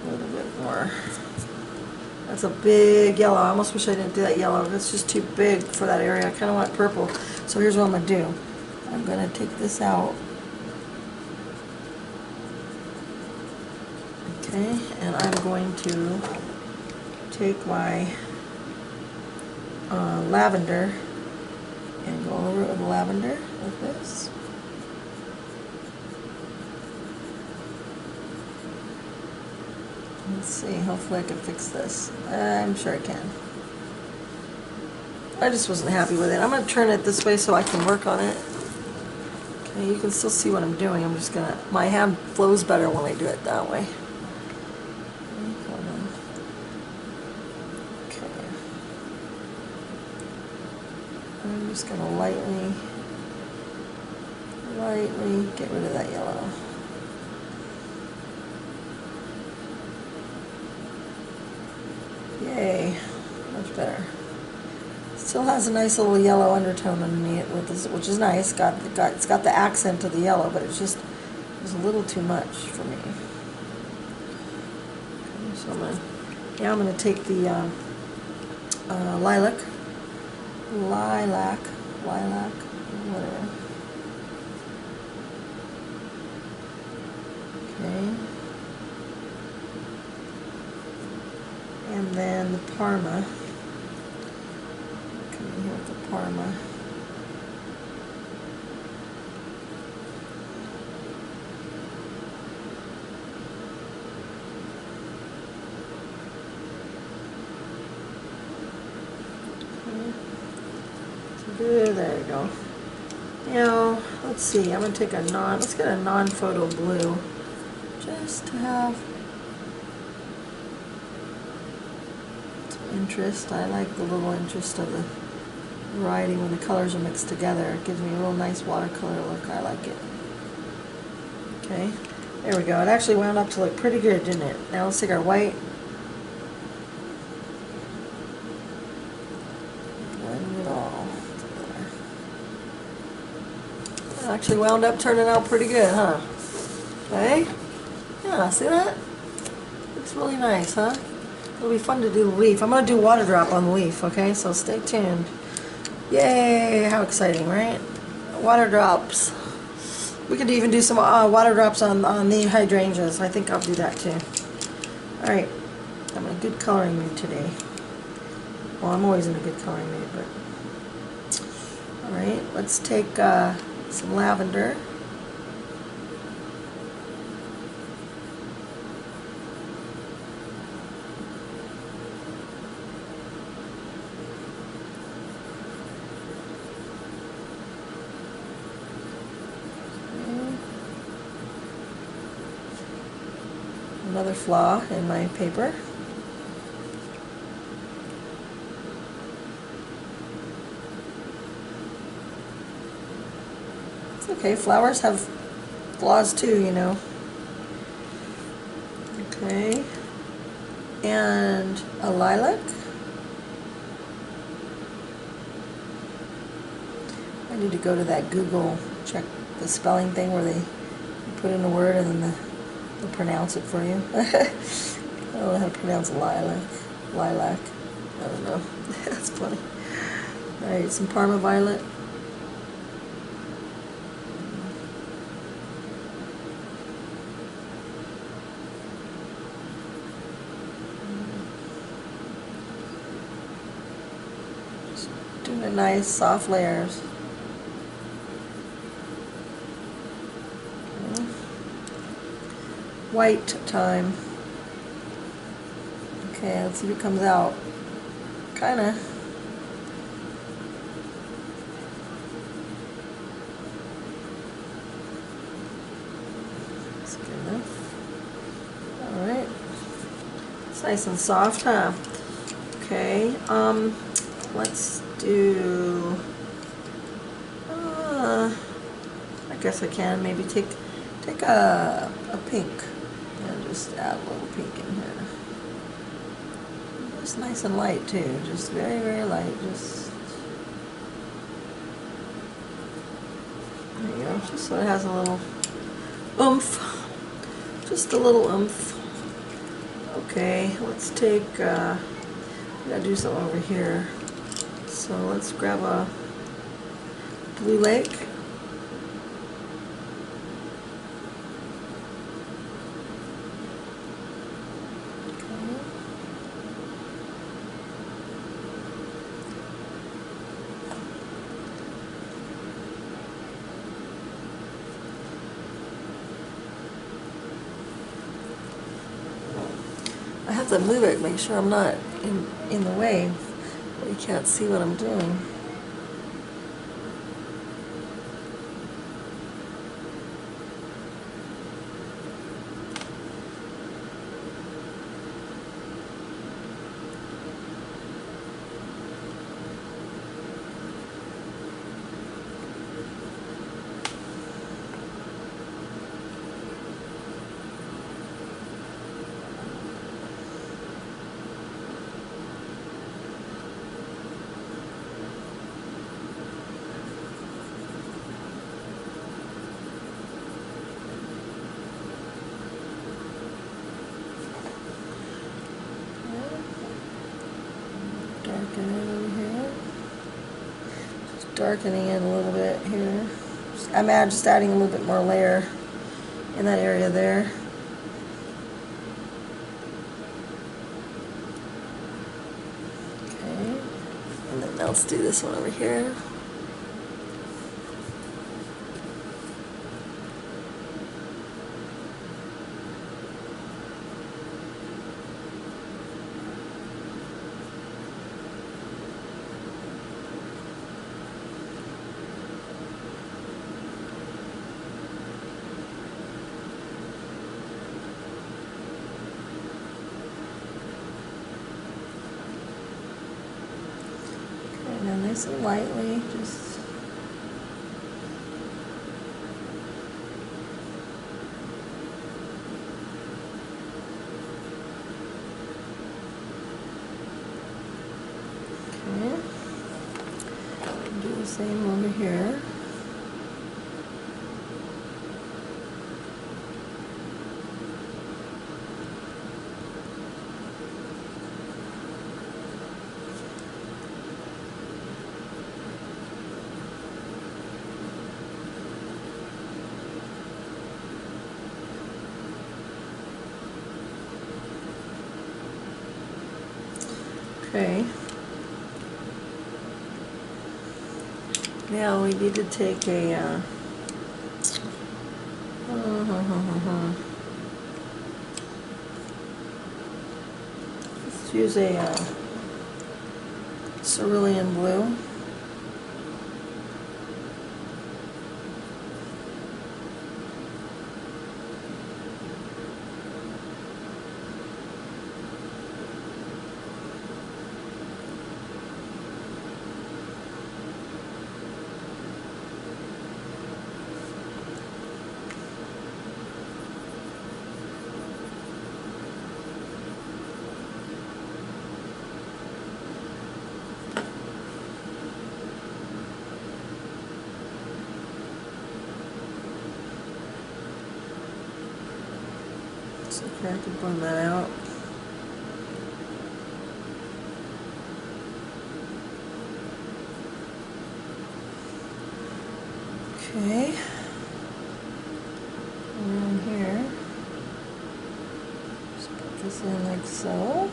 a little bit more. That's a big yellow. I almost wish I didn't do that yellow. That's just too big for that area. I kind of want purple. So here's what I'm going to do. I'm going to take this out. Okay, and I'm going to take my lavender and go over it with lavender like this. Let's see, hopefully I can fix this. I'm sure I can. I just wasn't happy with it. I'm going to turn it this way so I can work on it. Okay, you can still see what I'm doing. I'm just going to, my hand flows better when I do it that way. Okay. I'm just going to lightly get rid of that yellow. Yay, much better. Still has a nice little yellow undertone underneath it, with this, which is nice. It's got the accent of the yellow, but it just was a little too much for me. Okay, so now I'm going to take the lilac, whatever. Okay. And then the Parma. Come in here with the Parma. Okay. There we go. Now, let's see. I'm going to take let's get a non-photo blue. Just to have interest. I like the little interest of the variety when the colors are mixed together. It gives me a real nice watercolor look. I like it. Okay, there we go. It actually wound up to look pretty good, didn't it? Now let's take our white. Blend it all together. It actually wound up turning out pretty good, huh? Okay? Yeah, see that? Looks really nice, huh? It'll be fun to do the leaf. I'm going to do water drop on the leaf, okay? So stay tuned. Yay! How exciting, right? Water drops. We could even do some water drops on the hydrangeas. I think I'll do that too. Alright, I'm in a good coloring mood today. Well, I'm always in a good coloring mood, but... Alright, let's take some lavender. Another flaw in my paper. It's okay, flowers have flaws too, you know. Okay, and a lilac. I need to go to that Google, check the spelling thing where they put in a word and then they'll pronounce it for you. I don't know how to pronounce lilac. Lilac. I don't know. That's funny. Alright, some Parma violet. Just doing a nice soft layers. White time. Okay, let's see if it comes out. Kinda. That's good enough. Alright. It's nice and soft, huh? Okay, let's do I guess I can maybe take a pink. And just add a little pink in here. Just nice and light too, just very, very light. Just there you go, just so it has a little oomph. Just a little oomph. Okay, let's take, we gotta do something over here. So let's grab a blue lake. I have to move it, make sure I'm not in the way, but you can't see what I'm doing. Darken it over here. Just darkening it a little bit here. I'm just adding a little bit more layer in that area there. Okay. And then let's do this one over here. And then nice and lightly, just okay. Do the same over here. Okay. Now we need to take a let's use a cerulean blue. So I have to blend that out. Okay. Around here. Just put this in like so.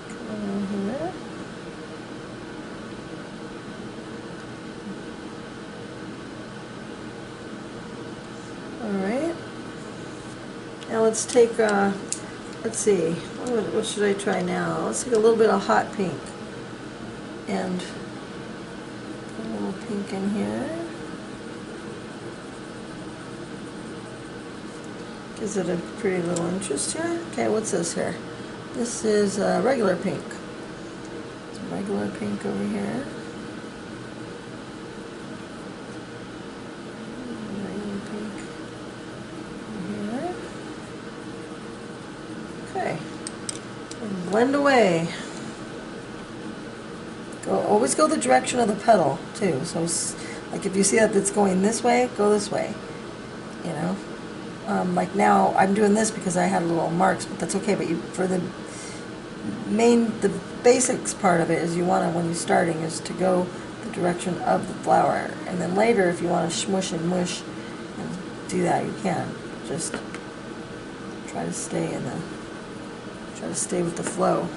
Come around here. Alright. Now let's take, let's see, what should I try now? Let's take a little bit of hot pink. And put a little pink in here. Gives it a pretty little interest here. Okay, what's this here? This is regular pink. It's regular pink over here. Regular pink over here. Okay. And blend away. Always go the direction of the petal too. So, like if you see that it's going this way, go this way. You know. Like now, I'm doing this because I had little marks, but that's okay. But for the basics part of it is you want to, when you're starting, is to go the direction of the flower, and then later, if you want to smush and mush and do that, you can. Just try to stay with the flow.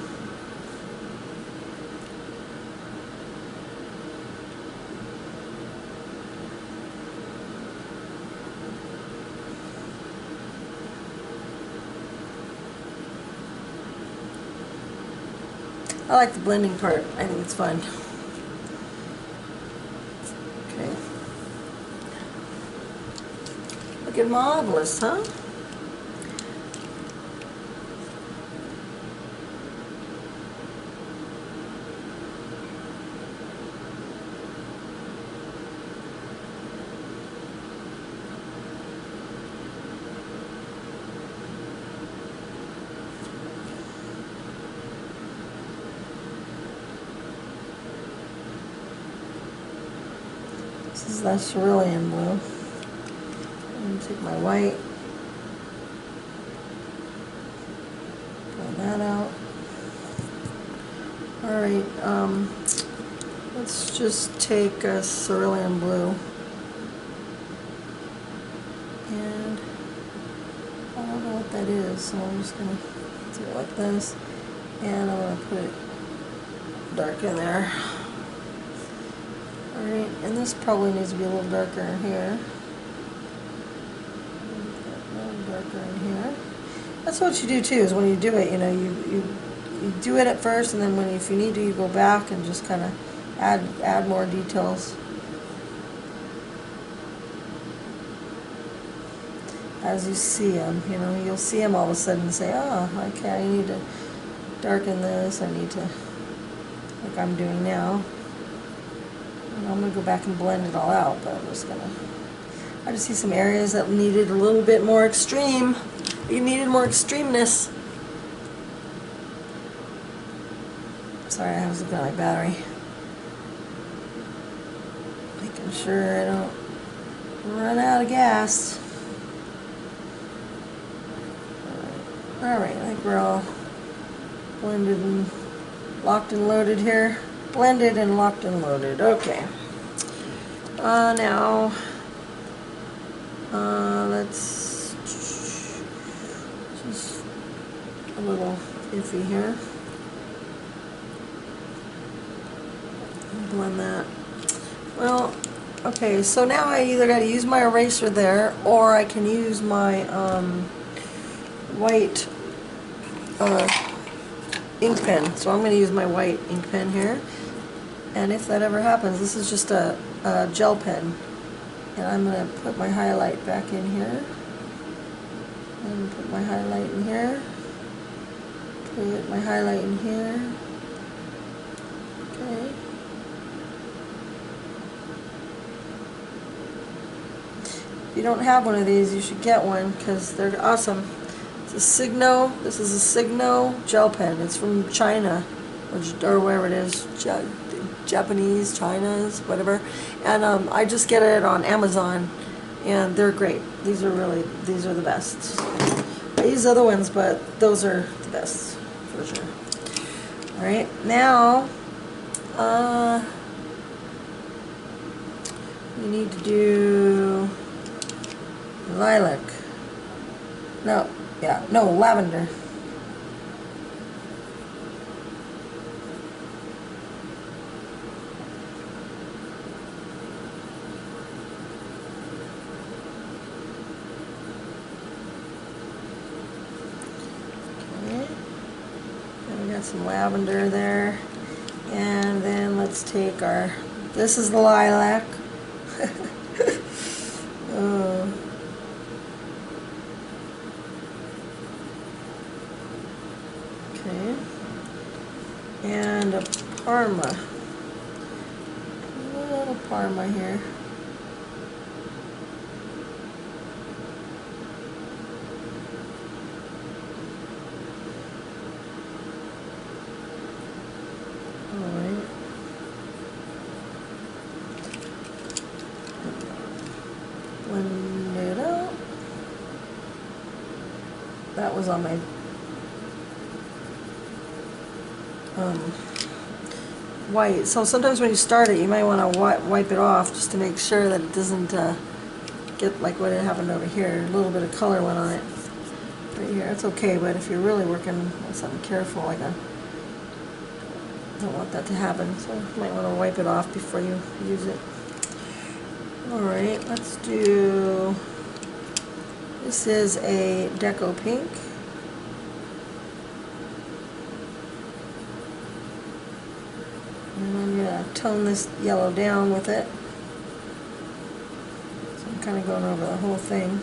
I like the blending part. I think it's fun. Okay. Looking marvelous, huh? This is that cerulean blue. I'm going to take my white, pull that out. Alright, let's just take a cerulean blue. And I don't know what that is, so I'm just going to do it like this. And I'm going to put it dark in there. Alright, and this probably needs to be a little darker in here. A little darker in here. That's what you do too, is when you do it, you know, you do it at first, and then if you need to, you go back and just kind of add more details as you see them. You know, you'll see them all of a sudden and say, oh, okay, I need to darken this, I need to, like I'm doing now. I'm going to go back and blend it all out, but I just see some areas that needed a little bit more extreme. You needed more extremeness. Sorry, I was looking at my battery. Making sure I don't run out of gas. Alright, I think we're all blended and locked and loaded here. Blended and locked and loaded. Okay. Now, let's just a little iffy here. Blend that. Well, okay, so now I either got to use my eraser there, or I can use my white ink pen. So I'm going to use my white ink pen here. And if that ever happens, this is just a gel pen. And I'm going to put my highlight back in here. And put my highlight in here. Put my highlight in here. Okay. If you don't have one of these, you should get one because they're awesome. It's a Signo. This is a Signo gel pen. It's from China, or wherever it is, Japanese, China's, whatever. And I just get it on Amazon, and they're great. These are the best. I use other ones, but those are the best for sure. All right, now we need to do lilac. No, lavender. Okay. And we got some lavender there. And then let's take this is the lilac. Okay, and a Parma, a little Parma here. All right. Blend it out. That was on my white. So sometimes when you start it, you might want to wipe it off just to make sure that it doesn't get like what happened over here. A little bit of color went on it right here. It's okay, but if you're really working on something careful, like don't want that to happen. So you might want to wipe it off before you use it. All right, let's do. This is a Deco Pink. And I'm going to tone this yellow down with it. So I'm kind of going over the whole thing.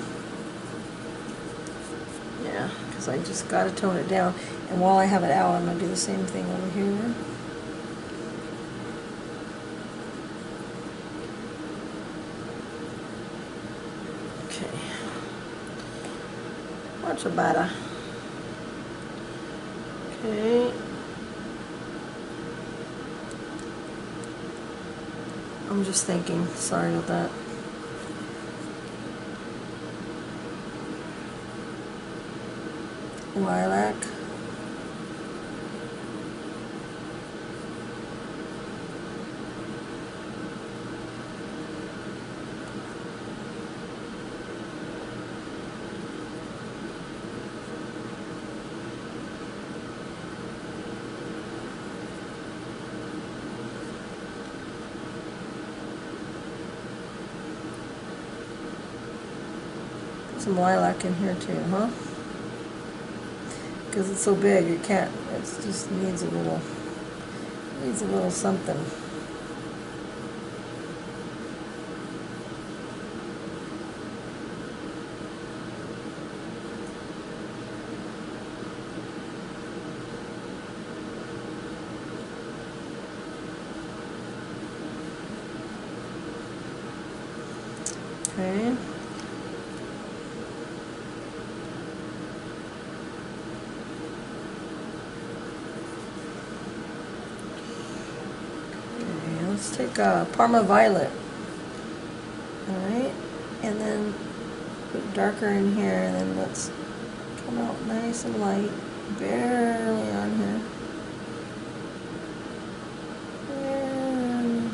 Yeah, because I just got to tone it down. And while I have it out, I'm going to do the same thing over here. Okay. Much better. Okay. I'm just thinking, sorry about that. Lilac. Some lilac in here too, huh? Because it's so big, it can't. It just needs a little something. Okay. Let's take a Parma Violet, alright, and then put darker in here, and then let's come out nice and light, barely on here. And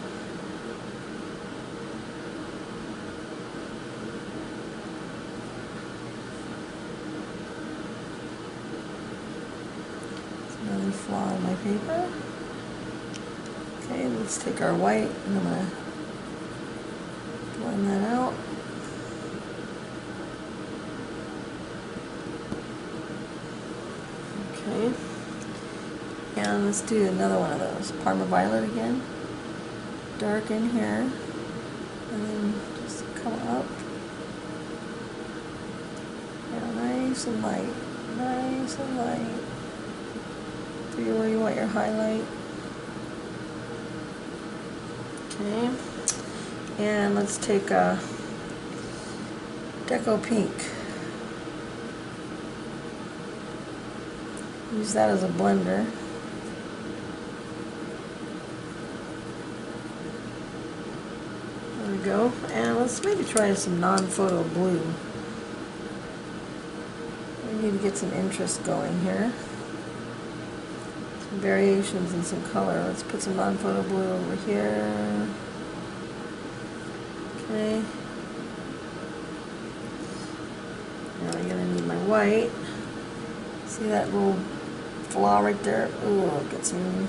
flaw in my paper. Okay, let's take our white and I'm going to blend that out. Okay, and let's do another one of those. Parma Violet again. Dark in here, and then just come up. Yeah, nice and light, nice and light. Do where you want your highlight. Okay, and let's take a Deco Pink. Use that as a blender. There we go. And let's maybe try some non-photo blue. We need to get some interest going here. Some variations and some color. Let's put some non-photo blue over here. Okay. Now I'm going to need my white. See that little flaw right there? Ooh, get some,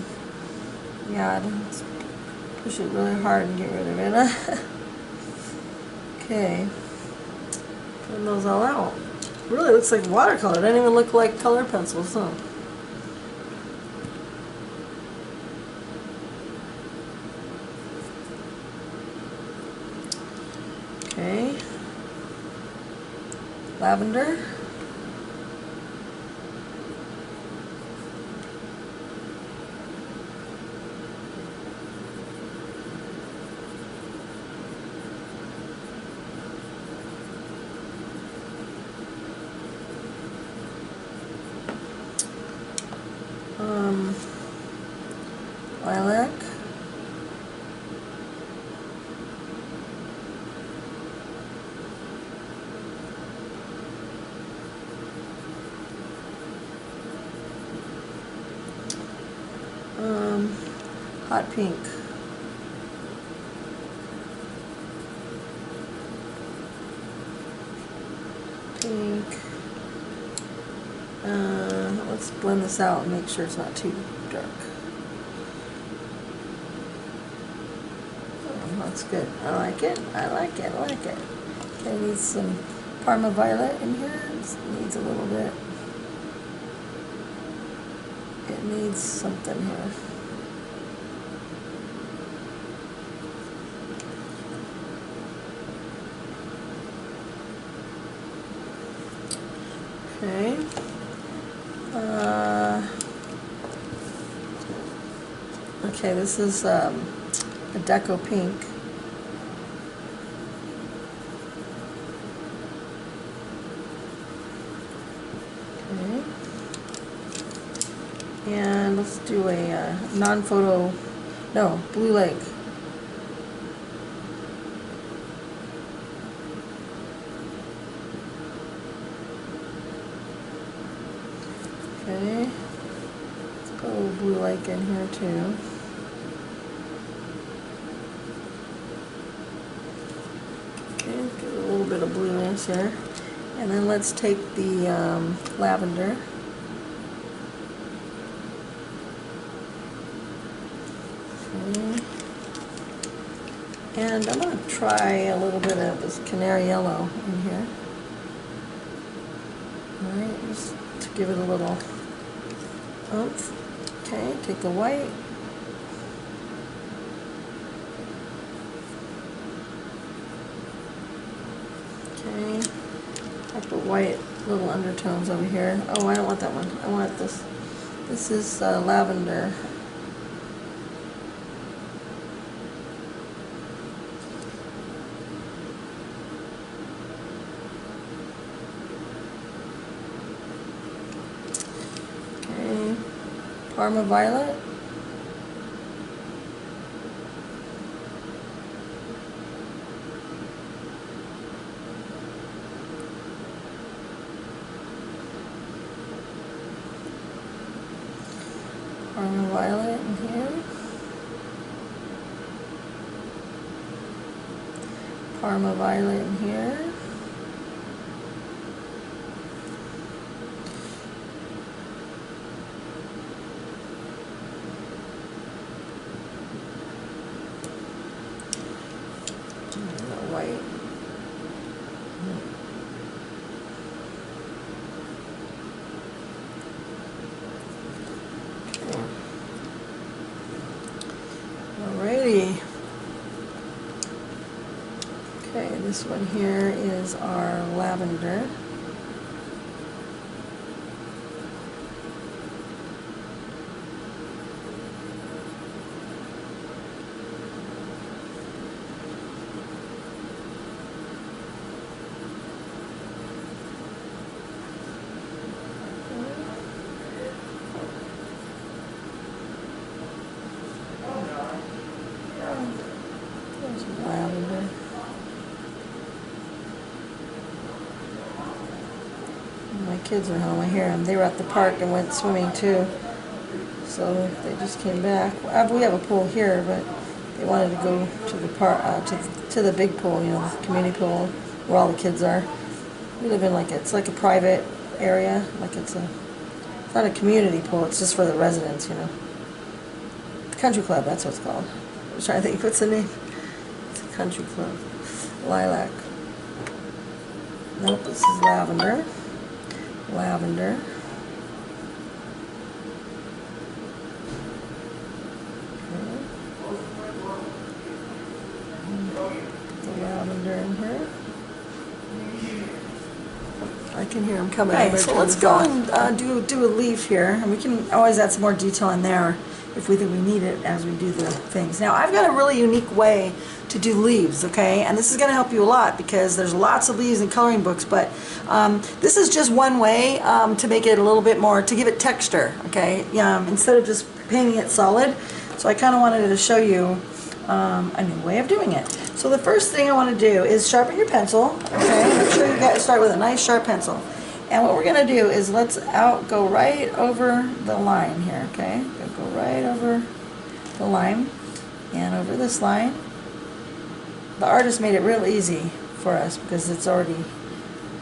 yeah, let's push it really hard and get rid of it. Okay, putting those all out. Really looks like watercolor. It doesn't even look like color pencils, huh? Okay, lavender. Lilac. Hot pink. Pink. Let's blend this out and make sure it's not too dark. Oh, that's good. I like it. I like it. I like it. Okay, need some Parma Violet in here. It needs a little bit. It needs something here. Okay. Okay, this is a Deco Pink. Okay. And let's do a non-photo, no, Blue Lake. Okay, let's go Blue Lake in here too. Okay, get a little bit of blueness here. And then let's take the lavender. Okay. And I'm going to try a little bit of this canary yellow in here. Alright, just to give it a little oomph. Okay, take the white. Okay, I put white little undertones over here. Oh, I don't want that one. I want this. This is lavender. Okay, Parma Violet. Parma Violet in here. Parma Violet in here. This one here is our lavender. Lavender. My kids are home. I hear them. They were at the park and went swimming too. So they just came back. We have a pool here, but they wanted to go to the park, to the big pool, you know, the community pool where all the kids are. We live in it's like a private area. It's not a community pool. It's just for the residents, you know. The country club. That's what it's called. I was trying to think. What's the name? It's a country club. Lilac. Nope. This is lavender. Lavender. The lavender in here. I can hear them coming. Okay, so let's go and do a leaf here, and we can always add some more detail in there if we think we need it as we do the things. Now I've got a really unique way to do leaves, okay, and this is going to help you a lot because there's lots of leaves in coloring books, but this is just one way to make it a little bit more, to give it texture, okay, instead of just painting it solid. So I kind of wanted to show you a new way of doing it. So the first thing I want to do is sharpen your pencil, okay, make sure you guys start with a nice sharp pencil. And what we're going to do is let's go right over the line here, okay, go right over the line and over this line. The artist made it real easy for us because it's already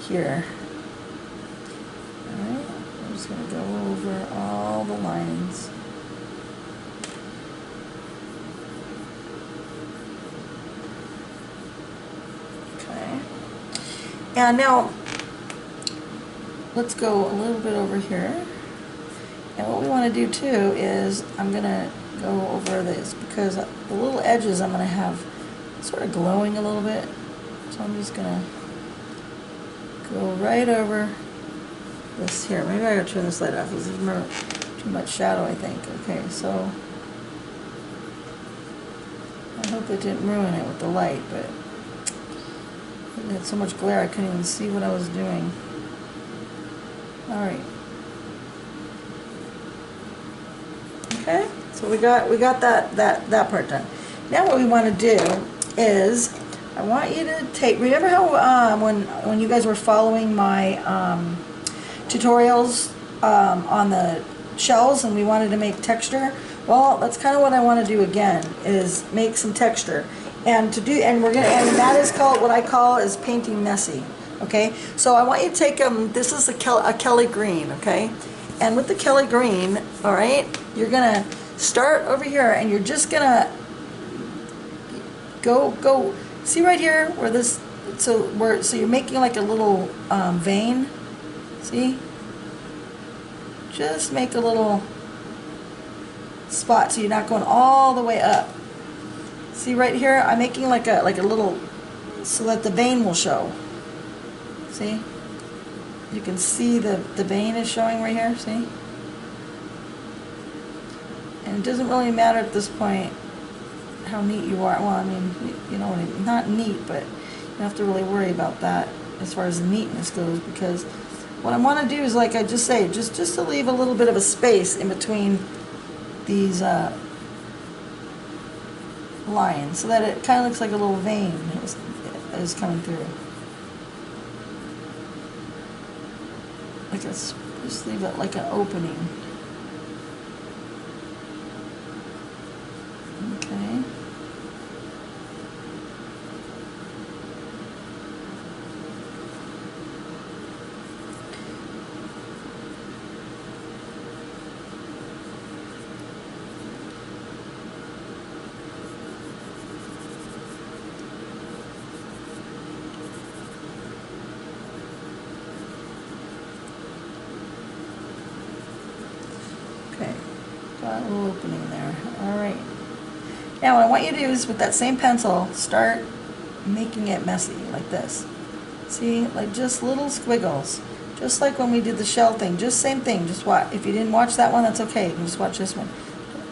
here. Alright, I'm just going to go over all the lines. Okay. And now, let's go a little bit over here. And what we want to do too is I'm going to go over this because the little edges I'm going to have sort of glowing a little bit, so I'm just gonna go right over this here. Maybe I gotta turn this light off because there's too much shadow, I think. Okay, so I hope it didn't ruin it with the light, but it had so much glare I couldn't even see what I was doing. All right. Okay, so we got that part done. Now what we want to do is I want you to remember how when you guys were following my tutorials on the shells and we wanted to make texture? Well, that's kind of what I want to do again, is make some texture. And that is called, what I call is painting messy. Okay, so I want you to take this is a Kelly green, okay? And with the Kelly green, all right, you're gonna start over here and you're just gonna go see right here where this, so you're making like a little vein. See, just make a little spot so you're not going all the way up. See right here, I'm making like a little, so that the vein will show. See, you can see the vein is showing right here. See, and it doesn't really matter at this point how neat you are. Well, I mean, you know, not neat, but you don't have to really worry about that as far as the neatness goes, because what I want to do is, like I just say, just to leave a little bit of a space in between these lines, so that it kind of looks like a little vein is coming through. Just leave it like an opening. Okay. Okay, got a little opening there. All right. Now what I want you to do is, with that same pencil, start making it messy like this. See, like just little squiggles. Just like when we did the shell thing, just same thing, just watch. If you didn't watch that one, that's okay, you can just watch this one.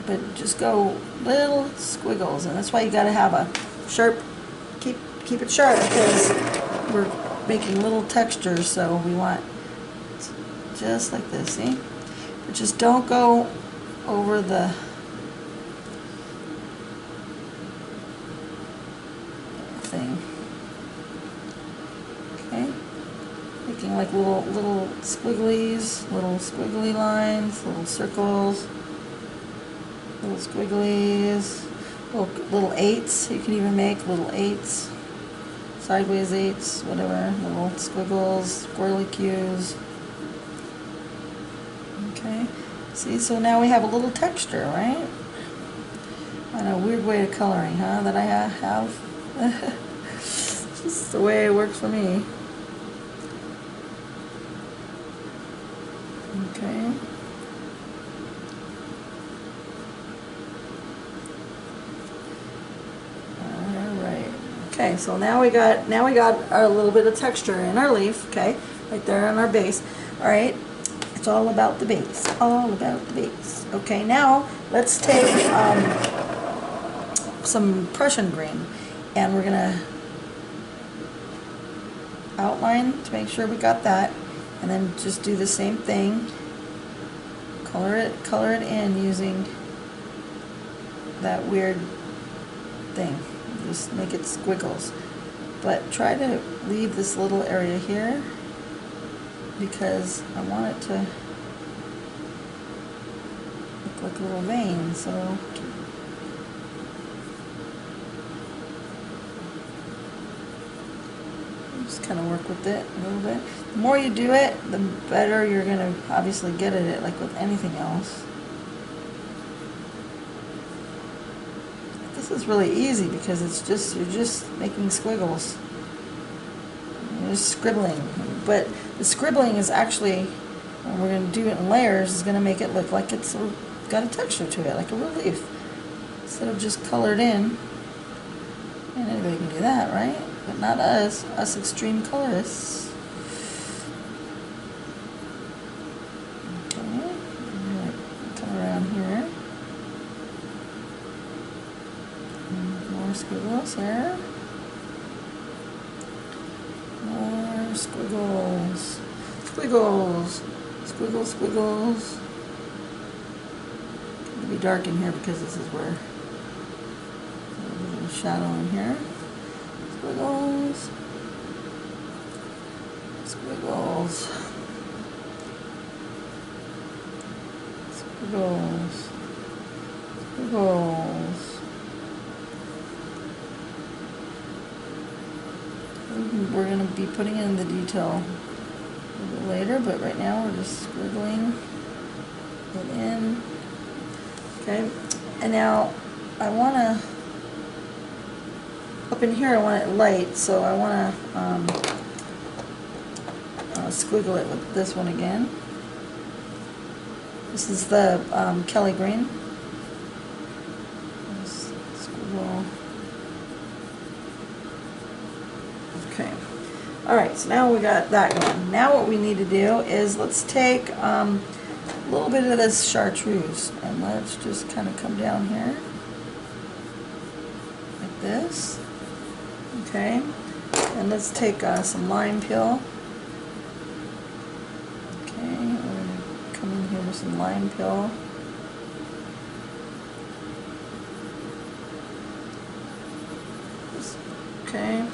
But just go little squiggles, and that's why you gotta have a sharp, keep it sharp, because we're making little textures, so we want just like this, see? But just don't go over the thing. Okay? Making like little squigglies, little squiggly lines, little circles, little squigglies, little eights. You can even make little eights, sideways eights, whatever, little squiggles, squirrely cues. Okay, see, so now we have a little texture, right? And a weird way of coloring, huh, that I have. Just the way it works for me. Okay. Alright. Okay, so now we got our little bit of texture in our leaf, okay, right there on our base. Alright. It's all about the base, all about the base. Okay, now let's take some Prussian green, and we're gonna outline to make sure we got that, and then just do the same thing. Color it in using that weird thing. Just make it squiggles, but try to leave this little area here, because I want it to look like a little vein, so just kind of work with it a little bit. The more you do it, the better you're going to obviously get at it, like with anything else. This is really easy because you're just making squiggles. You're just scribbling. But the scribbling is actually, when we're going to do it in layers, is going to make it look like it's got a texture to it, like a relief, instead of just colored in. And anybody can do that, right? But not us extreme colorists. Okay, come around here. And more squiggles here. More squiggles. Squiggles. Squiggles, squiggles. It'll be dark in here because this is where a little shadow in here. Squiggles. Squiggles. Squiggles. Squiggles. We're going to be putting in the detail a little bit later, but right now we're just squiggling it in. Okay, and now I want to, up in here I want it light, so I want to squiggle it with this one again. This is the Kelly green. Just squiggle. Okay. Alright, so now we got that going. Now what we need to do is let's take a little bit of this chartreuse, and let's just kind of come down here like this. Okay, and let's take some lime peel. Okay, we're going to come in here with some lime peel. Okay,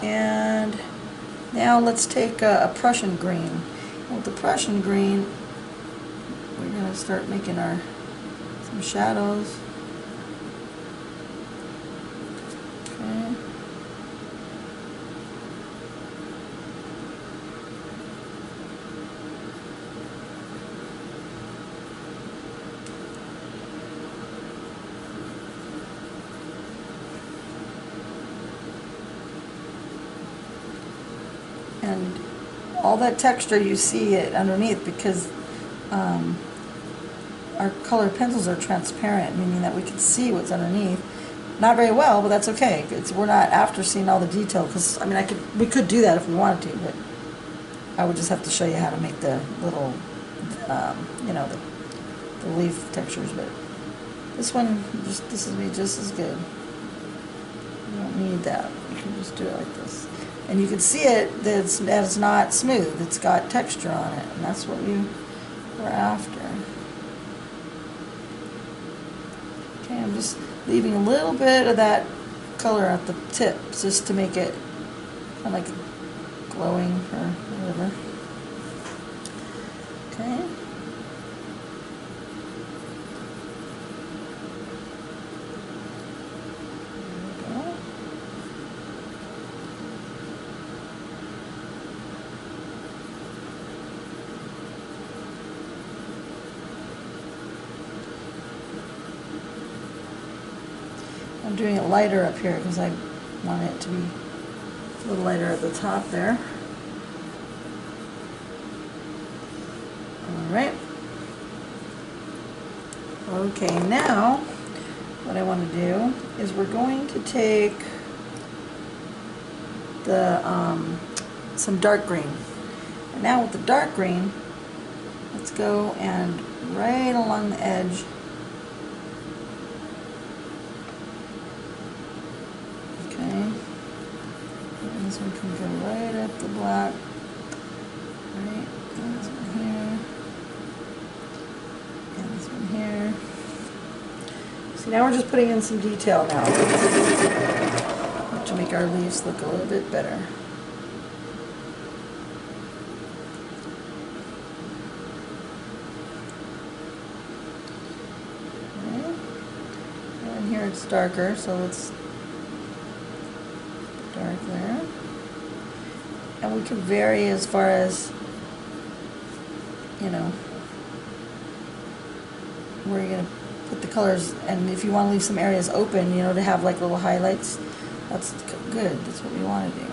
and now let's take a Prussian green. And with the Prussian green, we're going to start making some shadows. Okay. And all that texture, you see it underneath because our colored pencils are transparent, meaning that we can see what's underneath. not very well, but that's okay. We're not after seeing all the detail, because, I mean, we could do that if we wanted to, but I would just have to show you how to make the little, you know, the leaf textures, but this one, this will be just as good. You don't need that. You can just do it like this. And you can see it that it's not smooth. It's got texture on it, and that's what we were after. Okay, I'm just leaving a little bit of that color at the tip, just to make it kind of like glowing or whatever. Okay. I'm doing it lighter up here because I want it to be a little lighter at the top there. Alright. Okay, now what I want to do is we're going to take the some dark green. And now with the dark green, let's go and right along the edge. This one can go right at the black. Right, and this one here. And this one here. See, now we're just putting in some detail now to make our leaves look a little bit better. Okay. And here it's darker, so let's dark there. And we can vary as far as, you know, where you're going to put the colors. And if you want to leave some areas open, you know, to have like little highlights, that's good. That's what we want to do.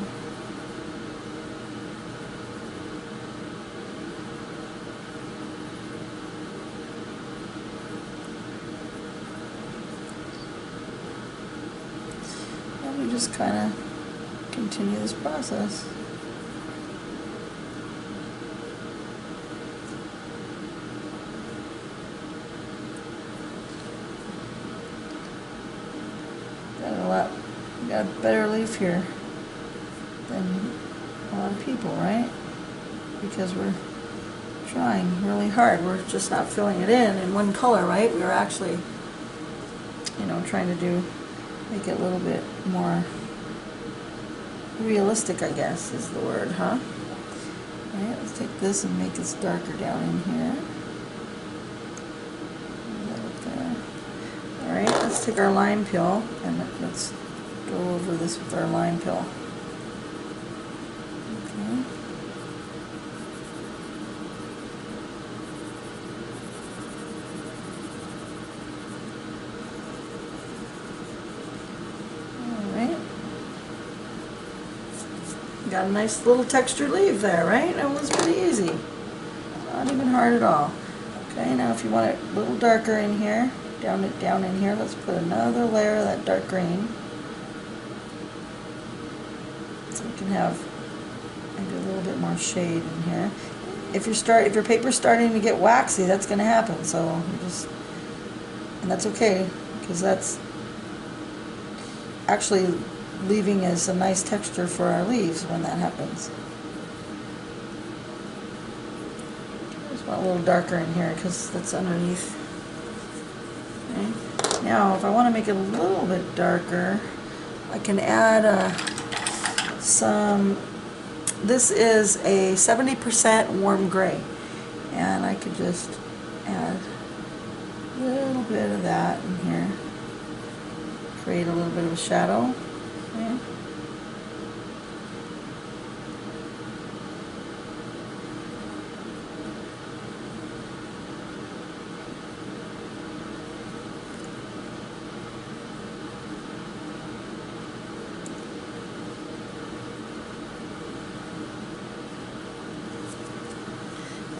And we just kind of continue this process. Got a better leaf here than a lot of people, right? Because we're trying really hard. We're just not filling it in one color, right? We were actually, you know, trying to make it a little bit more realistic, I guess is the word, huh? All right, let's take this and make this darker down in here. All right, let's take our lime peel and let's go over this with our lime peel. Okay. All right. Got a nice little textured leaf there, right? That was pretty easy. Not even hard at all. Okay, now if you want it a little darker in here, down in here, let's put another layer of that dark green. So we can have maybe a little bit more shade in here. If your paper's starting to get waxy, that's going to happen. So and that's okay, because that's actually leaving us a nice texture for our leaves when that happens. Just want a little darker in here because that's underneath. Okay. Now, if I want to make it a little bit darker, I can add this is a 70% warm gray, and I could just add a little bit of that in here, create a little bit of a shadow. Okay.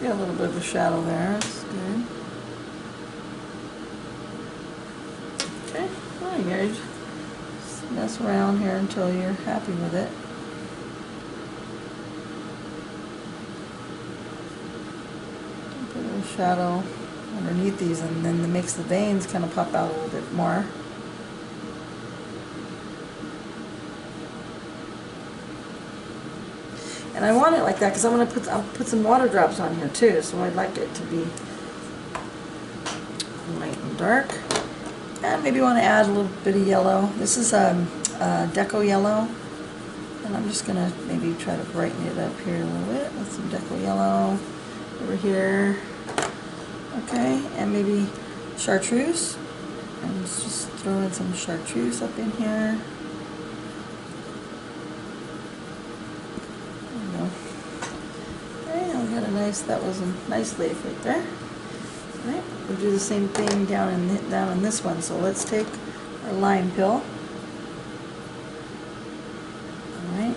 Got a little bit of a shadow there, that's good. Okay, well, mess around here until you're happy with it. Put a little shadow underneath these, and then it makes the veins kind of pop out a little bit more. And I want it like that because I'll put some water drops on here too, so I'd like it to be light and dark. And maybe want to add a little bit of yellow. This is deco yellow, and I'm just gonna maybe try to brighten it up here a little bit with some deco yellow over here. Okay, and maybe chartreuse. And just throw in some chartreuse up in here. That was a nice leaf right there. All right, we'll do the same thing down in this one. So let's take our lime pill. All right.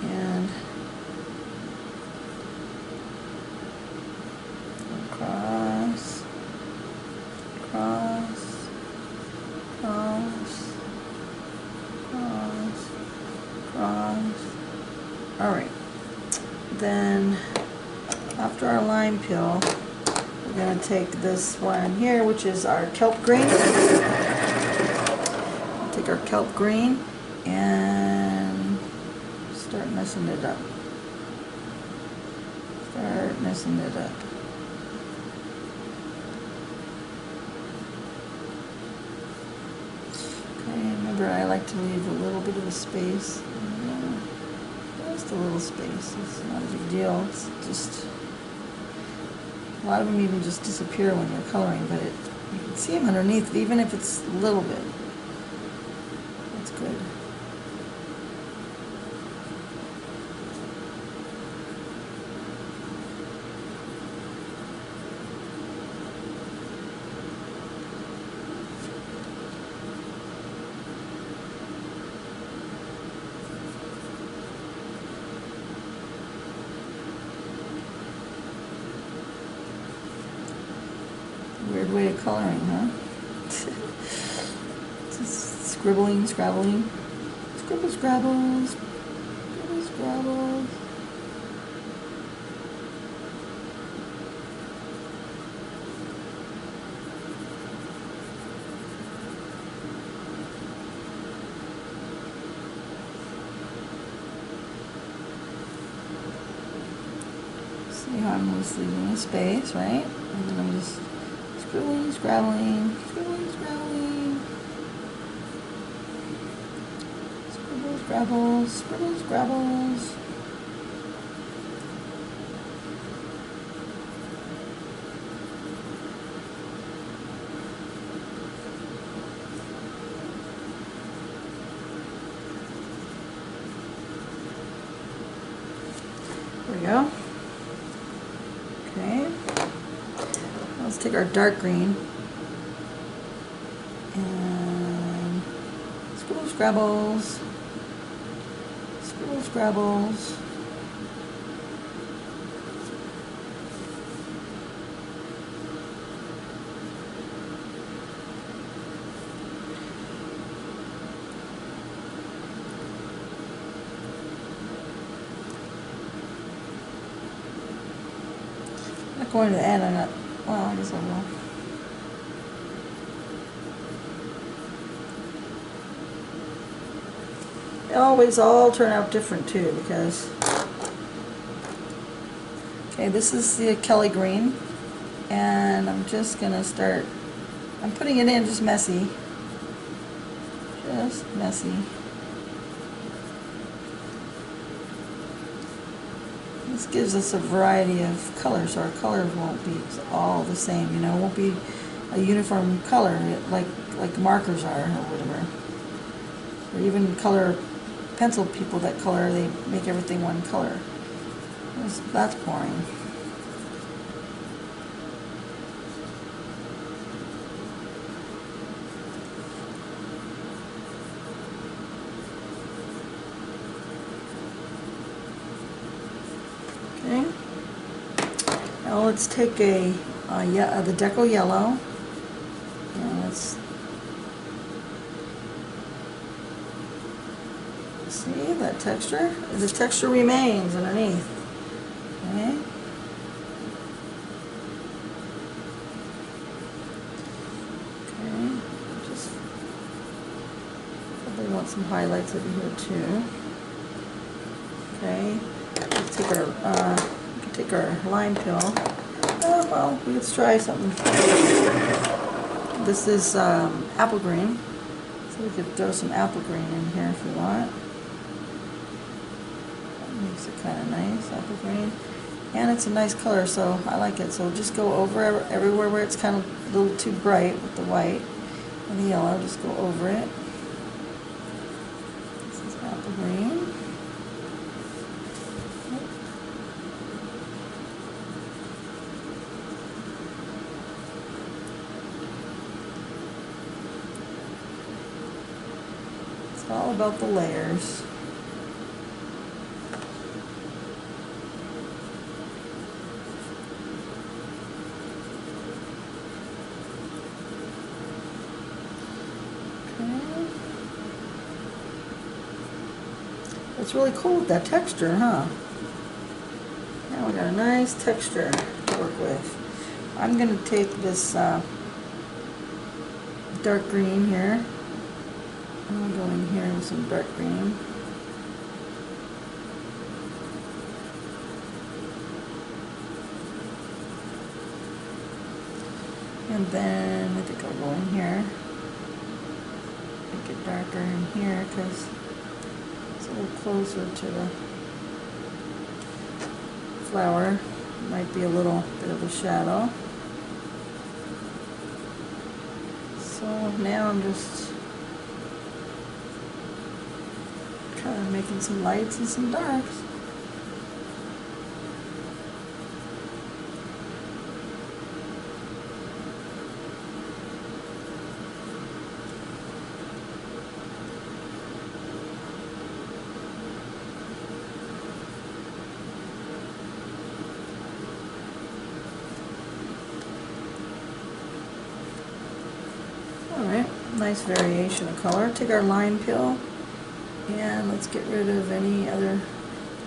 And cross, cross, cross. Alright, then after our lime peel, we're going to take this one here, which is our kelp green. Take our kelp green and start messing it up. Start messing it up. Remember, I like to leave a little bit of a space. Just a little space. It's not a big deal. It's just a lot of them even just disappear when you're coloring, but you can see them underneath, even if it's a little bit. That's good. Weird way of coloring, huh? Just scribbling, scrabbling. Scribble, scrabbles. Scribble, scrabbles. See how I'm just leaving a space, right? And then I'm just scribbling, scrabbling, scribbling, scrabbling. Scribble, scrabbles, scribble, scrabbles. There we go. Okay. Let's take our dark green and scribble scrabbles, scribble scrabbles. I'm not going to the end, I'm not. Well, I guess I will. They always all turn out different too, because okay, this is the Kelly green, and I'm just gonna start. I'm putting it in just messy, just messy. This gives us a variety of colors, so our colors won't be all the same, you know, it won't be a uniform color like markers are or whatever. Or even color pencil people that color, they make everything one color. That's boring. Okay. Now let's take the Deco Yellow, and let's see that texture. The texture remains underneath. Okay. Just probably want some highlights over here too. Okay. Let's take our lime pill. Oh, well, let's try something. This is apple green, so we could throw some apple green in here if we want. That makes it kind of nice, apple green. And it's a nice color, so I like it. So just go over everywhere where it's kind of a little too bright with the white and the yellow. Just go over it. This is apple green. It's all about the layers. It's really cool with that texture, huh? Now we got a nice texture to work with. I'm going to take this dark green here. I'm going to go in here with some dark green. And then I think I'll go in here. Make it darker in here because it's a little closer to the flower. Might be a little bit of a shadow. So now I'm just kind of making some lights and some darks. Alright, nice variation of color. Take our lime peel and let's get rid of any other,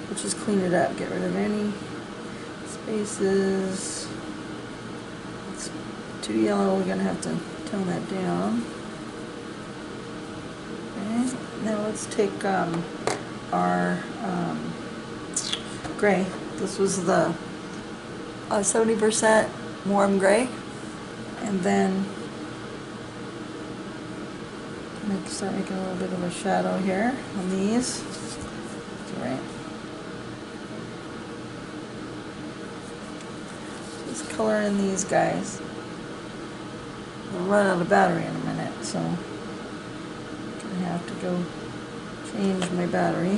let's just clean it up, get rid of any spaces. It's too yellow, we're going to have to tone that down. Okay, now let's take our gray. This was the 70% warm gray, and then start making a little bit of a shadow here on these. That's right. Just color in these guys. We'll run out of battery in a minute, so I'm gonna have to go change my battery.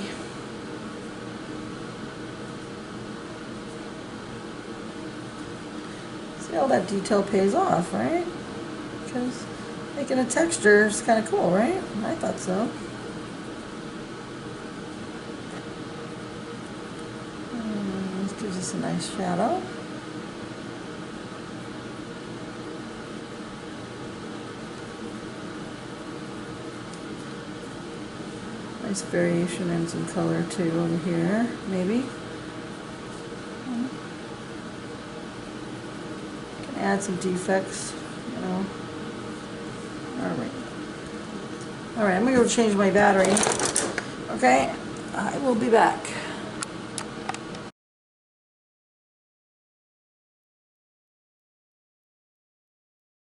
See how that detail pays off, right? Because making a texture is kind of cool, right? I thought so. This gives us a nice shadow. Nice variation and some color too over here, maybe. Can add some defects, you know. Alright, I'm going to go change my battery. Okay, I will be back.